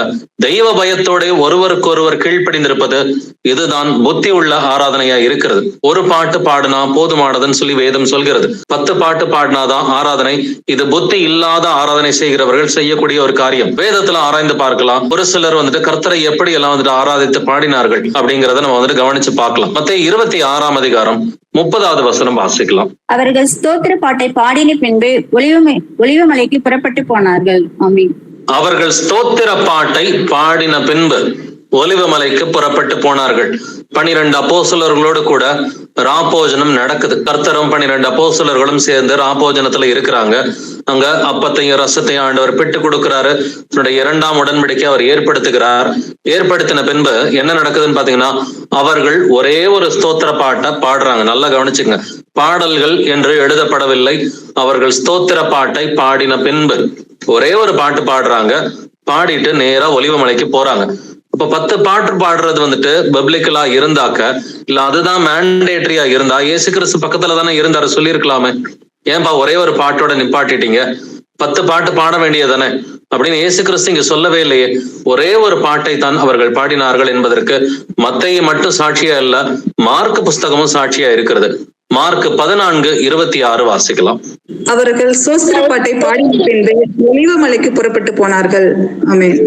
தெய்வ பயத்தோட ஒருவருக்கொருவர் கீழ்ப்படிந்திருப்பது இதுதான் புத்தி உள்ள ஆராதனையா இருக்கிறது. ஒரு பாட்டு பாடினா போதுமானதுன்னு சொல்லி வேதம் சொல்கிறது. 10 பாட்டு பாடினாதான் ஆராதனை. இது புத்தி இல்லாத ஆராதனை செய்கிறவர்கள் செய்யக்கூடிய ஒரு காரியம். வேதத்துல ஆராய்ந்து பார்க்கலாம். ஒரு சிலர் வந்துட்டு கர்த்தரை எப்படி எல்லாம் வந்துட்டு ஆராதித்து பாடினார்கள் அப்படிங்கறத நம்ம வந்துட்டு கவனிச்சு பார்க்கலாம். மத்தேயு 26ஆம் அதிகாரம் 30வது வசனம் வாசிக்கலாம். அவர்கள் ஸ்தோத்திர பாட்டை பாடின பின்பு ஒலிவமலைக்கு புறப்பட்டு போனார்கள். ஆமென். அவர்கள் ஸ்தோத்திர பாட்டை பாடின பின்பு ஒலிவமலைக்கு புறப்பட்டு போனார்கள். 12 அப்போஸ்தலர்களோடு கூட ராப்போஜனம் நடக்குது. கர்த்தரும் 12 அப்போஸ்தலர்களும் சேர்ந்து ராப்போஜனத்துல இருக்கிறாங்க. அங்க அப்பத்தையும் ரசத்தையும் ஆண்டவர் பிட்டு கொடுக்கிறாரு. தன்னுடைய 2ஆம் உடன்படிக்கை அவர் ஏற்படுத்துகிறார். ஏற்படுத்தின பின்பு என்ன நடக்குதுன்னு பாத்தீங்கன்னா, அவர்கள் ஒரே ஒரு ஸ்தோத்திர பாட்டை பாடுறாங்க. நல்லா கவனிச்சுங்க. பாடல்கள் என்று எழுதப்படவில்லை. அவர்கள் ஸ்தோத்திர பாட்டை பாடின பின்பு ஒரே ஒரு பாட்டு பாடுறாங்க. பாடிட்டு நேரா ஒலிவமலைக்கு போறாங்க. அப்ப 10 பாட்டு பாடுறது வந்துட்டு பப்ளிக்கலா இருந்தாக்க, இல்ல அதுதான் மேண்டேட்டரியா இருந்தா இயேசு கிறிஸ்து பக்கத்துல தானே இருந்தாரு, சொல்லியிருக்கலாமே. ஏன்பா ஒரே ஒரு பாட்டோட நிப்பாட்டிட்டீங்க? 10 பாட்டு பாட வேண்டியதானே அப்படின்னு இயேசு கிறிஸ்து இங்க சொல்லவே இல்லையே. ஒரே ஒரு பாட்டை தான் அவர்கள் பாடினார்கள் என்பதற்கு மத்தேயு மட்டும் சாட்சியா இல்ல, மார்க் புஸ்தகமும் சாட்சியா இருக்கிறது. மார்க் 14:26 வாசிக்கலாம். அவர்கள் ஸ்தோத்திர பாட்டை பாடின பின்பு ஒலிவமலைக்கு புறப்பட்டு போனார்கள். ஆமென்.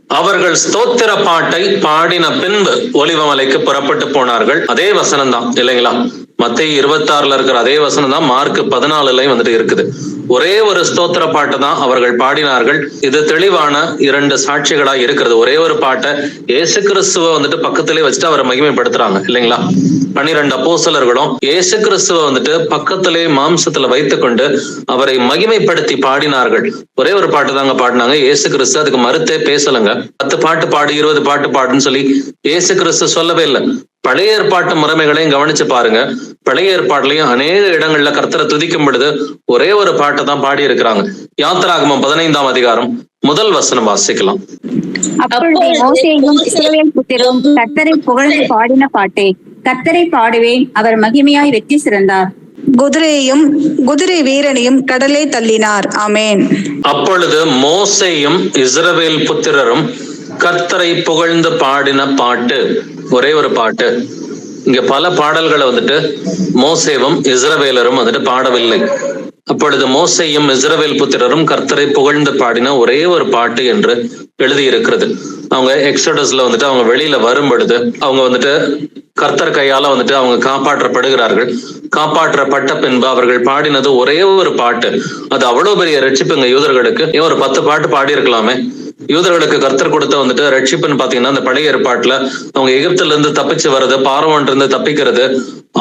அவர்கள் ஸ்தோத்திர பாட்டை பாடின பின்பு ஒலிவமலைக்கு புறப்பட்டு போனார்கள். அதே வசனம் தான் இல்லைங்களா? மத்தேயு 26ல இருக்கிற அதே வசனம் தான் மார்க் 14லையும் வந்துட்டு இருக்குது. ஒரே ஒரு ஸ்தோத்திர பாட்டு தான் அவர்கள் பாடினார்கள். இது தெளிவான 2 சாட்சிகளா இருக்கிறது. ஒரே ஒரு பாட்டை இயேசு கிறிஸ்துவ வந்துட்டு பக்கத்திலே வச்சுட்டு அவரை மகிமைப்படுத்துறாங்க இல்லைங்களா? 12 அப்போஸ்தலர்களும் இயேசு கிறிஸ்துவ வந்துட்டு பக்கத்திலே மாம்சத்துல வைத்துக்கொண்டு அவரை மகிமைப்படுத்தி பாடினார்கள். ஒரே ஒரு பாட்டு தாங்க பாடினாங்க. இயேசு கிறிஸ்து அதுக்கு மறுத்தே பேசலங்க. 10 பாட்டு பாடு, 20 பாட்டு பாடுன்னு சொல்லி இயேசு கிறிஸ்து சொல்லவே இல்லை. பழைய ஏற்பாட்டு முறைமைகளையும் கவனிச்சு பாருங்க. பழைய ஏற்பாட்டுலயும் அநேக இடங்கள்ல கர்த்தரை துதிக்கும் பொழுது ஒரே ஒரு பாட்டை தான் பாடி இருக்கிறாங்க. யாத்திராகமம் 15ஆம் அதிகாரம் 1 வசனம் வாசிக்கலாம். அப்பொழுது மோசேயும் இஸ்ரவேல் புத்திரரும் கர்த்தரை புகழ்ந்து பாடின பாட்டை கர்த்தரை பாடுவேன், அவர் மகிமையாய் வெற்றி சிறந்தார். குதிரையையும் குதிரை வீரனையும் கடலே தள்ளினார். ஆமென். அப்பொழுது மோசேயும் இஸ்ரவேல் புத்திரரும் கர்த்தரை புகழ்ந்து பாடின பாட்டு, ஒரே ஒரு பாட்டு. இங்க பல பாடல்களை வந்துட்டு மோசேவும் இஸ்ரவேலரும் வந்துட்டு பாடவில்லை. அப்பொழுது மோசேயும் இஸ்ரவேல் புத்திரரும் கர்த்தரை புகழ்ந்து பாடின ஒரே ஒரு பாட்டு என்று எழுதி இருக்கிறது. அவங்க எக்ஸோடஸ்ல வந்துட்டு அவங்க வெளியில வரும் பொழுது அவங்க வந்துட்டு கர்த்தர் கையால வந்துட்டு அவங்க காப்பாற்றப்படுகிறார்கள். காப்பாற்றப்பட்ட பின்பு அவர்கள் பாடினது ஒரே ஒரு பாட்டு. அது அவ்வளவு பெரிய ரட்சிப்புங்க யூதர்களுக்கு. ஏன் ஒரு 10 பாட்டு பாடி இருக்கலாமே? யூதர்களுக்கு கர்த்தர் கொடுத்த வந்துட்டு ரட்சிப்புன்னு பாத்தீங்கன்னா அந்த பழைய ஏற்பாட்டுல அவங்க எகிப்துல இருந்து தப்பிச்சு வர்றது, பார்வோன்ல இருந்து தப்பிக்கிறது,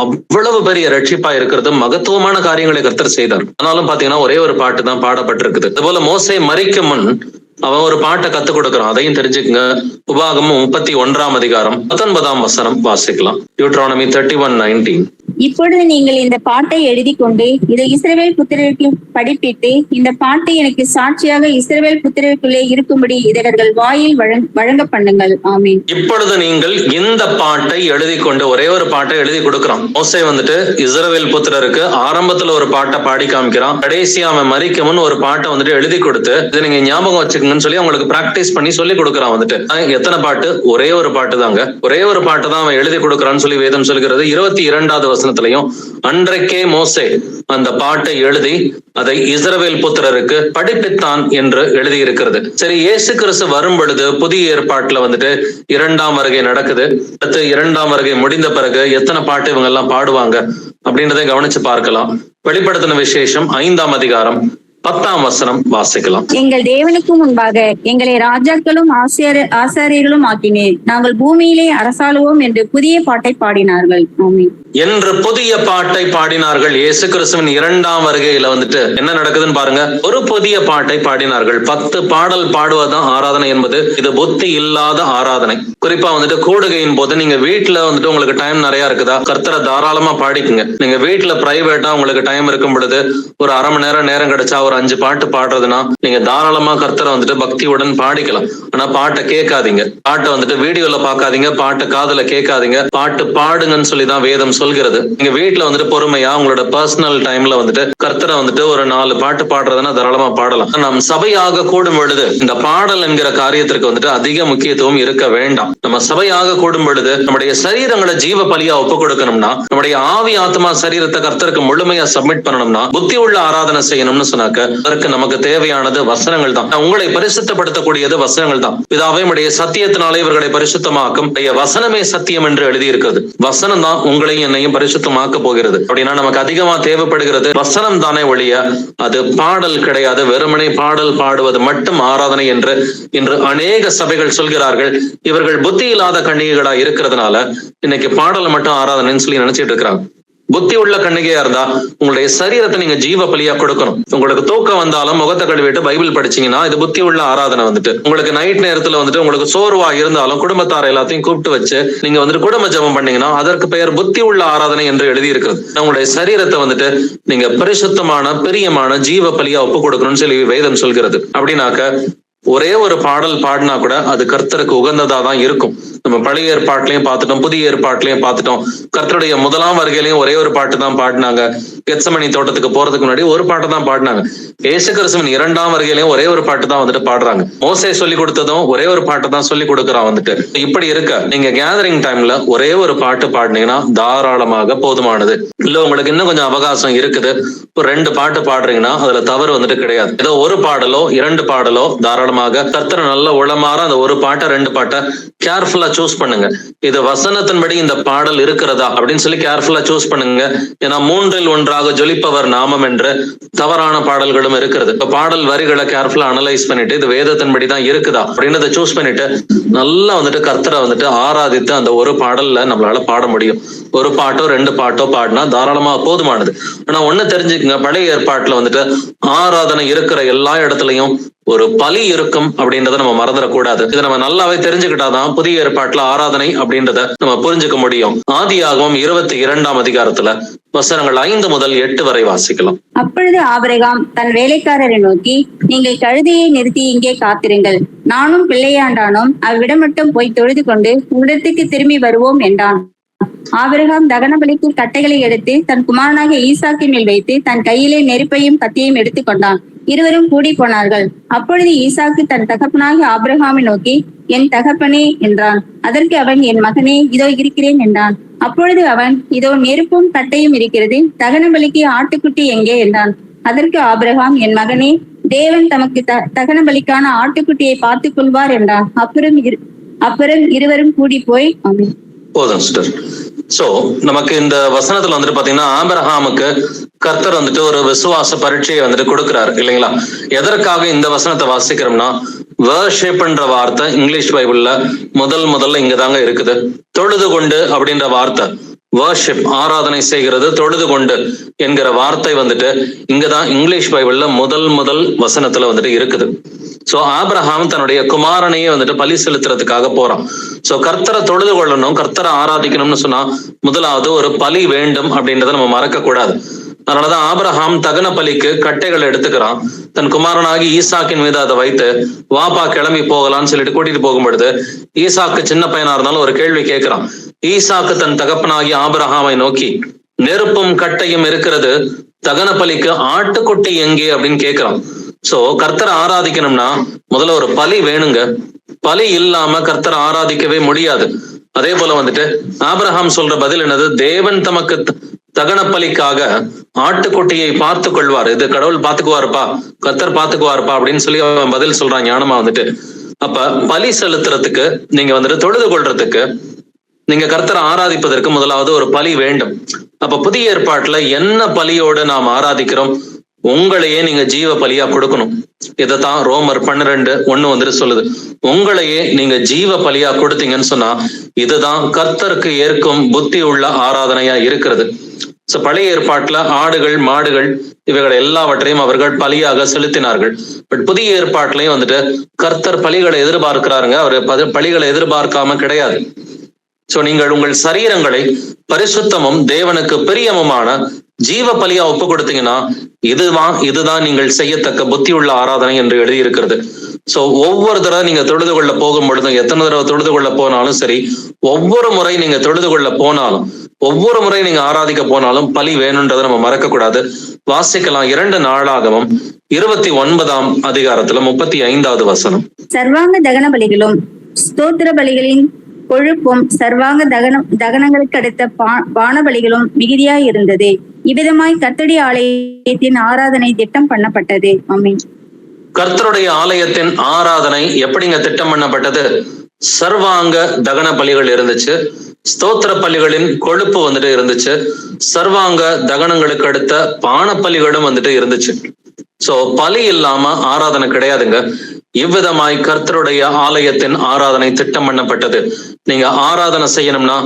அவ்வளவு பெரிய ரட்சிப்பா இருக்கிறது, மகத்துவமான காரியங்களை கர்த்தர் செய்தார். ஆனாலும் பாத்தீங்கன்னா ஒரே ஒரு பாட்டு தான் பாடப்பட்டிருக்குது. அதுபோல மோசே மரிக்கும் முன் அவன் ஒரு பாட்டை கத்துக் கொடுக்கிறான். அதையும் தெரிஞ்சுக்குங்க. உபாகமம் 31ஆம் அதிகாரம் 19ஆம் வசனம் வாசிக்கலாம். டியூட்ரானமி 31:19. இப்பொழுது நீங்கள் இந்த பாட்டை எழுதி கொண்டு இதை இஸ்ரவேல் புத்திரருக்கு படிப்பித்து, இந்த பாட்டு எனக்கு சாட்சியாக இஸ்ரவேல் புத்திரருக்குள்ளே இருக்கும்படி இதர்கள் வாயில் வழங்க பண்ணுங்கள். ஆமீன். இப்பொழுது நீங்கள் இந்த பாட்டை எழுதி கொண்டு, ஒரே ஒரு பாட்டை எழுதி கொடுக்கிறான். மோசே வந்துட்டு இஸ்ரவேல் புத்திரருக்கு ஆரம்பத்துல ஒரு பாட்டை பாடி காமிக்கிறான். கடைசியா அவன் மரிக்கும்னு ஒரு பாட்டை வந்துட்டு எழுதி கொடுத்து இதை நீங்க ஞாபகம் வச்சுக்கணும்னு சொல்லி அவங்களுக்கு பிராக்டிஸ் பண்ணி சொல்லி கொடுக்குறான். வந்துட்டு எத்தனை பாட்டு? ஒரே ஒரு பாட்டு தாங்க. ஒரே ஒரு பாட்டு தான் அவன் எழுதி கொடுக்குறான்னு சொல்லி வேதம் சொல்கிறது. 22வது வசனத்திலையும் அன்றைக்கே மோசே அந்த பாட்டை எழுதி அதை இஸ்ரவேல் புத்திரருக்கு படிப்பித்தான் என்று எழுதி இருக்கிறது. சரி, இயேசு கிறிஸ்து வரும் பொழுது புதிய ஏற்பாட்டுல வந்துட்டு 2ஆம் வருகை நடக்குது. அடுத்து 2ஆம் வருகை முடிந்த பிறகு எத்தனை பாட்டு இவங்க எல்லாம் பாடுவாங்க அப்படின்றதை கவனிச்சு பார்க்கலாம். வெளிப்படுத்தின விசேஷம் 5ஆம் அதிகாரம் 10ஆம் வசனம் வாசிக்கலாம். எங்கள் தேவனுக்கு முன்பாக எங்களை ராஜாக்களும் ஆசாரியர்களும் ஆக்கினீர், நாங்கள் பூமியிலே அரசாளுவோம் என்று புதிய பாட்டை பாடினார்கள். ஆமென். என்று புதிய பாட்டை பாடினார்கள். இயேசு கிறிஸ்துவின் 2ஆம் வருகையில வந்துட்டு என்ன நடக்குதுன்னு பாருங்க. ஒரு புதிய பாட்டை பாடினார்கள். 10 பாடல் பாடுவதுதான் ஆராதனை என்பது இது புத்தி இல்லாத ஆராதனை. குறிப்பா வந்துட்டு கூடுகையின் போது நீங்க வீட்டுல வந்துட்டு உங்களுக்கு டைம் நிறைய இருக்குதா, கர்த்தரை தாராளமா பாடிக்குங்க. நீங்க வீட்டுல பிரைவேட்டா உங்களுக்கு டைம் இருக்கும் பொழுது ஒரு அரை மணி நேரம் கிடைச்சா ஒரு 5 பாட்டு பாடுறதுன்னா நீங்க தாராளமா கர்த்தரை வந்துட்டு பக்தியுடன் பாடிக்கலாம். ஆனா பாட்டை கேட்காதீங்க. பாட்டை வந்துட்டு வீடியோல பாக்காதீங்க, பாட்டு காதுல கேட்காதீங்க. பாட்டு பாடுங்கன்னு சொல்லிதான் வேதம் சொல்கிறது. நீங்க வீட்டுல வந்துட்டு பொறுமையா உங்களோட பர்சனல் டைம்ல வந்துட்டு கர்த்தரை வந்துட்டு ஒரு 4 பாட்டு பாடுறதுன்னா தாராளமா பாடலாம். நம் சபையாக கூடும் பொழுது இந்த பாடல் என்கிற காரியத்திற்கு வந்துட்டு அதிக முக்கியத்துவம் இருக்க வேண்டாம். நம்ம சபையாக கூடும் பொழுது நம்முடைய சரீரங்களை ஜீவ பலியா ஒப்பு கொடுக்கணும்னா, நம்முடைய ஆவி ஆத்மா சரீரத்தை கர்த்தருக்கு முழுமையா சப்மிட் பண்ணணும்னா, புத்தி உள்ள ஆராதனை செய்யணும்னு சொன்னாக்க அதற்கு நமக்கு தேவையானது வசனங்கள் தான். உங்களை பரிசுத்தப்படுத்தக்கூடியது வசனங்கள் தான். பிதாவே உடைய சத்தியத்தினாலே இவர்களை பரிசுத்தமாக்கும், வசனமே சத்தியம் என்று எழுதி இருக்கிறது. வசனம் தான் உங்களையும் என்னையும் பரிசுத்தமாக்க போகிறது. அப்படின்னா நமக்கு அதிகமா தேவைப்படுகிறது வசனம் தானே ஒழிய அது பாடல் கிடையாது. வெறுமனே பாடல் பாடுவது மட்டும் ஆராதனை என்று இன்று அநேக சபைகள் சொல்கிறார்கள். இவர்கள் புத்தி இல்லாத கன்னிகைகளா இருக்கிறதுனால இன்னைக்கு பாடலை மட்டும் ஆராதனைன்னு சொல்லி நினைச்சிட்டு இருக்கிறாங்க. புத்தி உள்ள கன்னிகையா இருந்தா உங்களுடைய சரீரத்தை நீங்க ஜீவ பலியா கொடுக்கணும். உங்களுக்கு தூக்கம் வந்தாலும் முகத்தை கழுவிட்டு பைபிள் படிச்சீங்கன்னா இது புத்தி உள்ள ஆராதனை. வந்துட்டு உங்களுக்கு நைட் நேரத்துல வந்துட்டு உங்களுக்கு சோர்வா இருந்தாலும் குடும்பத்தார எல்லாத்தையும் கூப்பிட்டு வச்சு நீங்க வந்துட்டு குடும்ப ஜெபம் பண்ணீங்கன்னா அதற்கு பெயர் புத்தி உள்ள ஆராதனை என்று எழுதி இருக்கிறது. உங்களுடைய சரீரத்தை வந்துட்டு நீங்க பரிசுத்தமான பிரியமான ஜீவ பலியா ஒப்பு கொடுக்கணும்னு சொல்லி வேதம் சொல்கிறது. அப்படின்னாக்க ஒரே ஒரு பாடல் பாடினா கூட அது கர்த்தருக்கு உகந்ததா தான் இருக்கும். நம்ம பழைய ஏற்பாட்டிலையும் பார்த்துட்டோம், புதிய ஏற்பாட்டிலையும் பார்த்துட்டோம். கர்த்தருடைய 1ஆம் வருகையிலையும் ஒரே ஒரு பாட்டு தான் பாடினாங்க. கெத்சமனி தோட்டத்துக்கு போறதுக்கு முன்னாடி ஒரு பாட்டு தான் பாடினாங்க. இயேசு கிறிஸ்துவின் 2ஆம் வருகையிலையும் ஒரே ஒரு பாட்டு தான் வந்துட்டு பாடுறாங்க. மோசே சொல்லி கொடுத்ததும் ஒரே ஒரு பாட்டு தான் சொல்லி கொடுக்குறான். வந்துட்டு இப்படி இருக்க நீங்க கேதரிங் டைம்ல ஒரே ஒரு பாட்டு பாடினீங்கன்னா தாராளமாக போதுமானது. இல்ல உங்களுக்கு இன்னும் கொஞ்சம் அவகாசம் இருக்குது, ஒரு 2 பாட்டு பாடுறீங்கன்னா அதுல தவறு வந்துட்டு கிடையாது. ஏதோ ஒரு பாடலோ 2 பாடலோ தாராளமா பிரகாரமாக கர்த்தர் நல்ல உளமாற அந்த ஒரு பாட்டை 2 பாட்டை கேர்ஃபுல்லா சூஸ் பண்ணுங்க. இது வசனத்தின்படி இந்த பாடல் இருக்கிறதா அப்படின்னு சொல்லி கேர்ஃபுல்லா சூஸ் பண்ணுங்க. ஏன்னா 3இல் 1 ஜொலிப்பவர் நாமம் என்ற தவறான பாடல்களும் இருக்கிறது. இப்ப பாடல் வரிகளை கேர்ஃபுல்லா அனலைஸ் பண்ணிட்டு இது வேதத்தின்படி தான் இருக்குதா அப்படின்றத சூஸ் பண்ணிட்டு நல்லா கர்த்தரை ஆராதித்து அந்த ஒரு பாடல்ல நம்மளால பாட முடியும். ஒரு பாட்டோ 2 பாட்டோ பாடினா தாராளமா போதுமானது. ஆனா ஒண்ணு தெரிஞ்சுக்கங்க, பழைய ஏற்பாட்டுல ஆராதனை இருக்கிற எல்லா இடத்துலயும் ஒரு பலி இருக்கும் அப்படின்றத நம்ம மறந்துடக்கூடாது. இதை நம்ம நல்லாவே தெரிஞ்சுக்கிட்டாதான் புதிய ஏற்பாட்டுல ஆராதனை அப்படின்றத நம்ம புரிஞ்சுக்க முடியும். ஆதியாகமம் 22ஆம் அதிகாரத்துல வசனங்கள் 5 முதல் 8 வரை வாசிக்கலாம். அப்பொழுது ஆபிரகாம் தன் வேலைக்காரரை நோக்கி, நீங்கள் கழுதையை நிறுத்தி இங்கே காத்திருங்கள், நானும் பிள்ளையாண்டானும் அவ்விடம் மட்டும் போய் தொழுது கொண்டு உங்களிடத்துக்கு திரும்பி வருவோம் என்றான். ஆபிரகாம் தகன பலிக்கு கட்டைகளை எடுத்து தன் குமாரனாக ஈசாக்கின் மேல் வைத்து தன் கையிலே நெருப்பையும் கத்தியையும் எடுத்துக் கொண்டான். இருவரும் கூடி போனார்கள். அப்பொழுது ஈசாக்கு தன் தகப்பனாகிய ஆபிரகாமை நோக்கி, என் தகப்பனே என்றான். அதற்கு அவன், என் மகனே, இதோ இருக்கிறேன் என்றான். அப்பொழுது அவன், இதோ நெருப்பும் கட்டையும் இருக்கிறது, தகன பலிக்கு ஆட்டுக்குட்டி எங்கே என்றான். அதற்கு ஆபிரகாம், என் மகனே, தேவன் தமக்கு தகன பலிக்கான ஆட்டுக்குட்டியை பார்த்துக் கொள்வார் என்றான். அப்புறம் இருவரும் கூடி போய் போதும் சிஸ்டர். சோ நமக்கு இந்த வசனத்துல பாத்தீங்கன்னா ஆபிரகாமுக்கு கர்த்தர் ஒரு விசுவாச பரீட்சையை கொடுக்கிறாரு இல்லைங்களா? எதற்காக இந்த வசனத்தை வாசிக்கிறோம்னா, வர்ஷிப்ன்ற வார்த்தை இங்கிலீஷ் பைபிள்ல முதல்ல இங்கதாங்க இருக்குது. தொழுது கொண்டு அப்படின்ற வார்த்தை, வர்ஷிப் ஆராதனை செய்கிறது, தொழுது கொண்டு என்கிற வார்த்தை இங்கதான் இங்கிலீஷ் பைபிள்ல முதல் வசனத்துல இருக்குது. சோ ஆபிரகாம் தன்னுடைய குமாரனையே பலி செலுத்துறதுக்காக போறான். சோ கர்த்தரை தொழுது கொள்ளணும், கர்த்தரை ஆராதிக்கணும்னு சொன்னா முதலாவது ஒரு பலி வேண்டும் அப்படின்றத நம்ம மறக்க கூடாது. அதனாலதான் ஆபிரகாம் தகன பலிக்கு கட்டைகளை எடுத்துக்கிறான். தன் குமாரனாகி ஈசாக்கின் மீது அதை வைத்து, வாப்பா கிளம்பி போகலான்னு சொல்லிட்டு கூட்டிட்டு போகும் பொழுது ஈசாக்கு சின்ன பையனா இருந்தாலும் ஒரு கேள்வி கேட்கிறான். ஈசாக்கு தன் தகப்பனாகி ஆபிரகாமை நோக்கி, நெருப்பும் கட்டையும் இருக்கிறது, தகன பலிக்கு ஆட்டுக்குட்டி எங்கே அப்படின்னு கேட்கிறான். சோ கர்த்தரை ஆராதிக்கணும்னா முதல்ல ஒரு பலி வேணுங்க. பலி இல்லாம கர்த்தரை ஆராதிக்கவே முடியாது. அதே போல ஆபிரகாம் சொல்ற பதில் என்னது? தேவன் தமக்கு தகன பலிக்காக ஆட்டுக்குட்டியை பார்த்து கொள்வார், இது கடவுள் பாத்துக்குவாருப்பா, கர்த்தர் பாத்துக்குவாருப்பா அப்படின்னு சொல்லி அவன் பதில் சொல்றான் ஞானமா. அப்ப பலி செலுத்துறதுக்கு நீங்க தொழுது கொள்றதுக்கு, நீங்க கர்த்தரை ஆராதிப்பதற்கு முதலாவது ஒரு பலி வேண்டும். அப்ப புதிய ஏற்பாட்டுல என்ன பலியோடு நாம் ஆராதிக்கிறோம்? உங்களையே நீங்க ஜீவ பலியா கொடுக்கணும். இதைத்தான் ரோமர் 12:1 சொல்லுது. உங்களையே நீங்க ஜீவ பலியா கொடுத்தீங்கன்னு சொன்னா இதுதான் கர்த்தருக்கு ஏற்கும் புத்தி உள்ள ஆராதனையா இருக்கிறது. சோ பழைய ஏற்பாட்டுல ஆடுகள், மாடுகள் இவைகள் எல்லாவற்றையும் அவர்கள் பலியாக செலுத்தினார்கள். பட் புதிய ஏற்பாட்டிலையும் கர்த்தர் பலிகளை எதிர்பார்க்கிறாருங்க. அவர் பலிகளை எதிர்பார்க்காம கிடையாது. சோ நீங்கள் உங்கள் சரீரங்களை பரிசுத்தமும் தேவனுக்கு பிரியமுமான ஜீவ பலியா ஒப்பு கொடுத்தீங்கன்னா இதுதான் நீங்கள் செய்யத்தக்க புத்தி உள்ள ஆராதனை என்று எழுதி இருக்கிறது. சோ ஒவ்வொரு தடவை நீங்க தொழுது கொள்ள போகும் பொழுதும், எத்தனை தடவை தொழுது கொள்ள போனாலும் சரி, ஒவ்வொரு முறை நீங்க தொழுது கொள்ள போனாலும், ஒவ்வொரு முறை நீங்க ஆராதிக்க போனாலும் பலி வேணும்ன்றதை நம்ம மறக்க கூடாது. வாசிக்கலாம் 2 நாளாகமம் 29ஆம் அதிகாரத்துல 35வது வசனம். சர்வாங்க தகன பலிகளும் ஸ்தோத்திர பலிகளின் கொழுப்பும் சர்வாங்க தகனங்களுக்கு அடுத்த பான பலிகளும் மிகுதியாய் இருந்தது. இவ்விதமாய் கர்த்தருடைய ஆலயத்தின் ஆராதனை திட்டம் பண்ணப்பட்டது. ஆமென். கர்த்தருடைய ஆலயத்தின் ஆராதனை எப்படிங்க திட்டம் பண்ணப்பட்டது? சர்வாங்க தகன பலிகள் இருந்துச்சு, ஸ்தோத்திர பலிகளின் கொழுப்பு இருந்துச்சு, சர்வாங்க தகனங்களுக்கு அடுத்த பான பலிகளும் இருந்துச்சு. சோ பலி இல்லாம ஆராதனை கிடையாதுங்க. இவ்விதமாய் கர்த்தருடைய ஆலயத்தின் ஆராதனை திட்டம் பண்ணப்பட்டது. நீங்க ஆராதனை செய்யணும்னா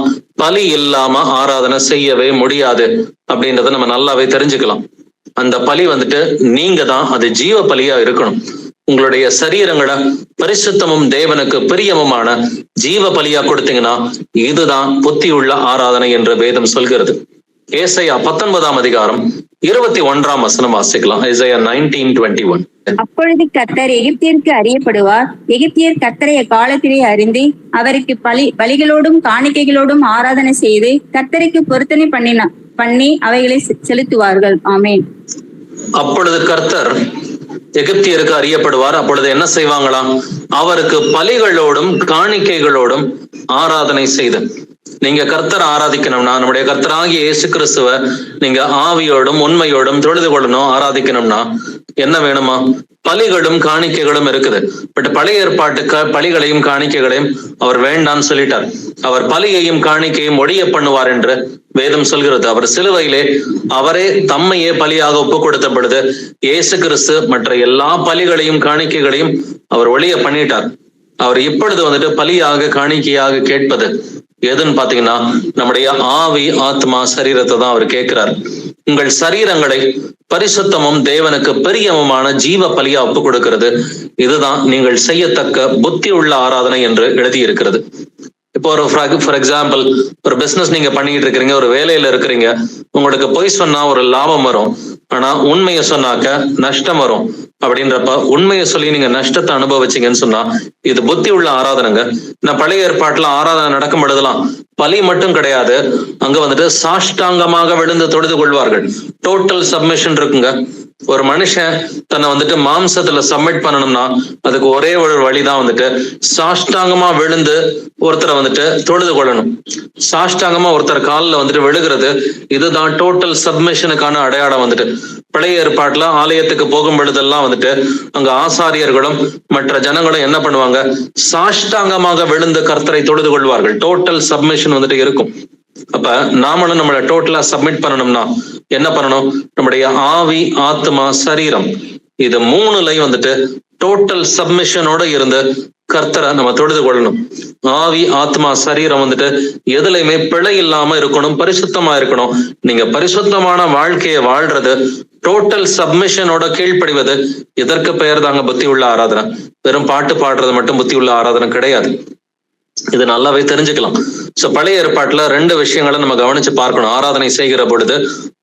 பலி இல்லாம ஆராதனை செய்யவே முடியாது அப்படின்றத நம்ம நல்லாவே தெரிஞ்சுக்கலாம். அந்த பலி நீங்க தான், அது ஜீவ பலியா இருக்கணும். உங்களுடைய சரீரங்களை பரிசுத்தமும் தேவனுக்கு பிரியமுமான ஜீவ பலியா கொடுத்தீங்கன்னா இதுதான் புத்தி உள்ள ஆராதனை என்று வேதம் சொல்கிறது. ஏசாயா 19ஆம் அதிகாரம் 21ஆம் வசனம் வாசிக்கலாம். ஏசாயா 19:21. அப்பொழுது கர்த்தர் எகிப்தியருக்கு அறியப்படுவார். எகிப்தியர் கர்த்தரை காலத்திலே அறிந்து அவருக்கு பலிகளோடும் காணிக்கைகளோடும் ஆராதனை செய்து கர்த்தருக்கு பொருத்தனை பண்ணி அவைகளை செலுத்துவார்கள். ஆமென். அப்பொழுது கர்த்தர் எகிப்தியருக்கு அறியப்படுவார். அப்பொழுது என்ன செய்வாங்களாம்? அவருக்கு பலிகளோடும் காணிக்கைகளோடும் ஆராதனை செய்து. நீங்க கர்த்தரை ஆராதிக்கணும்னா, நம்முடைய கர்த்தராகிய இயேசு கிறிஸ்துவ நீங்க ஆவியோடும் உண்மையோடும் தொழுது கொள்ளணும், ஆராதிக்கணும்னா என்ன வேணுமா? பலிகளும் காணிக்கைகளும் இருக்குது. பட் பழைய ஏற்பாட்டுக்கு பலிகளையும் காணிக்கைகளையும் அவர் வேண்டான்னு சொல்லிட்டார். அவர் பலியையும் காணிக்கையும் ஒழிய பண்ணுவார் என்று வேதம் சொல்கிறது. அவர் சிலுவையிலே அவரே தம்மையே பலியாக ஒப்பு கொடுத்த பொழுது இயேசு கிறிஸ்து மற்ற எல்லா பலிகளையும் காணிக்கைகளையும் அவர் ஒழிய பண்ணிட்டார். அவர் இப்பொழுது வந்துட்டு பலியாக காணிக்கையாக கேட்பது எதுன்னு பாத்தீங்கன்னா, நம்முடைய ஆவி ஆத்மா சரீரத்தை தான் அவர் கேட்கிறார். உங்கள் சரீரங்களை பரிசுத்தமும் தேவனுக்கு பிரியமுமான ஜீவ பலியா ஒப்பு கொடுக்கிறது. இதுதான் நீங்கள் செய்யத்தக்க புத்தி உள்ள ஆராதனை என்று எழுதி இருக்கிறது. இப்போ ஒரு ஃபார் எக்ஸாம்பிள், ஒரு பிசினஸ் நீங்க பண்ணிட்டு இருக்கிறீங்க, ஒரு வேலையில இருக்கிறீங்க, உங்களுக்கு பொய் சொன்னா ஒரு லாபம் வரும், ஆனா உண்மையை சொன்னாக்க நஷ்டம் வரும். அப்படின்றப்ப உண்மையை சொல்லி நீங்க நஷ்டத்தை அனுபவிச்சீங்கன்னு சொன்னா இது புத்தி உள்ள ஆராதனைங்க. நான் பழைய ஏற்பாட்டுல ஆராதனை நடக்கும் பொழுதுலாம் பலி மட்டும் கிடையாது, அங்க வந்துட்டு சாஷ்டாங்கமாக விழுந்து தொழுது கொள்வார்கள். டோட்டல் சப்மிஷன் இருக்குங்க. ஒரு மனுஷன் தன்னை வந்துட்டு மாம்சத்துல சப்மிட் பண்ணணும்னா அதுக்கு ஒரே ஒரு வழிதான் வந்துட்டு சாஷ்டாங்கமா விழுந்து ஒருத்தரை வந்துட்டு தொழுது கொள்ளணும். சாஷ்டாங்கமா ஒருத்தர் காலில் வந்துட்டு விழுகிறது, இதுதான் டோட்டல் சப்மிஷனுக்கான அடையாளம். வந்துட்டு பழைய ஏற்பாட்டுல ஆலயத்துக்கு போகும் பொழுதெல்லாம் வந்துட்டு அங்க ஆசாரியர்களும் மற்ற ஜனங்களும் என்ன பண்ணுவாங்க? சாஷ்டாங்கமாக விழுந்து கர்த்தரை தொழுது கொள்வார்கள். டோட்டல் சப்மிஷன் வந்துட்டு இருக்கும். அப்ப நாமளும் நம்மளை டோட்டலா சப்மிட் பண்ணணும்னா என்ன பண்ணணும்? நம்முடைய ஆவி ஆத்மா சரீரம் இது மூணுலையும் வந்துட்டு டோட்டல் சப்மிஷனோட இருந்து கர்த்தரை நம்ம தொழுது கொள்ளணும். ஆவி ஆத்மா சரீரம் வந்துட்டு எதுலையுமே பிழை இல்லாம இருக்கணும், பரிசுத்தமா இருக்கணும். நீங்க பரிசுத்தமான வாழ்க்கையை வாழ்றது, டோட்டல் சப்மிஷனோட கீழ்ப்படிவது, இதற்கு பெயர் தாங்க புத்தி உள்ள ஆராதனை. வெறும் பாட்டு பாடுறது மட்டும் புத்தி உள்ள ஆராதனை கிடையாது. இது நல்லாவே தெரிஞ்சுக்கலாம். சோ பழைய ஏற்பாட்டுல ரெண்டு விஷயங்களை நம்ம கவனிச்சு பார்க்கணும். ஆராதனை செய்கிற பொழுது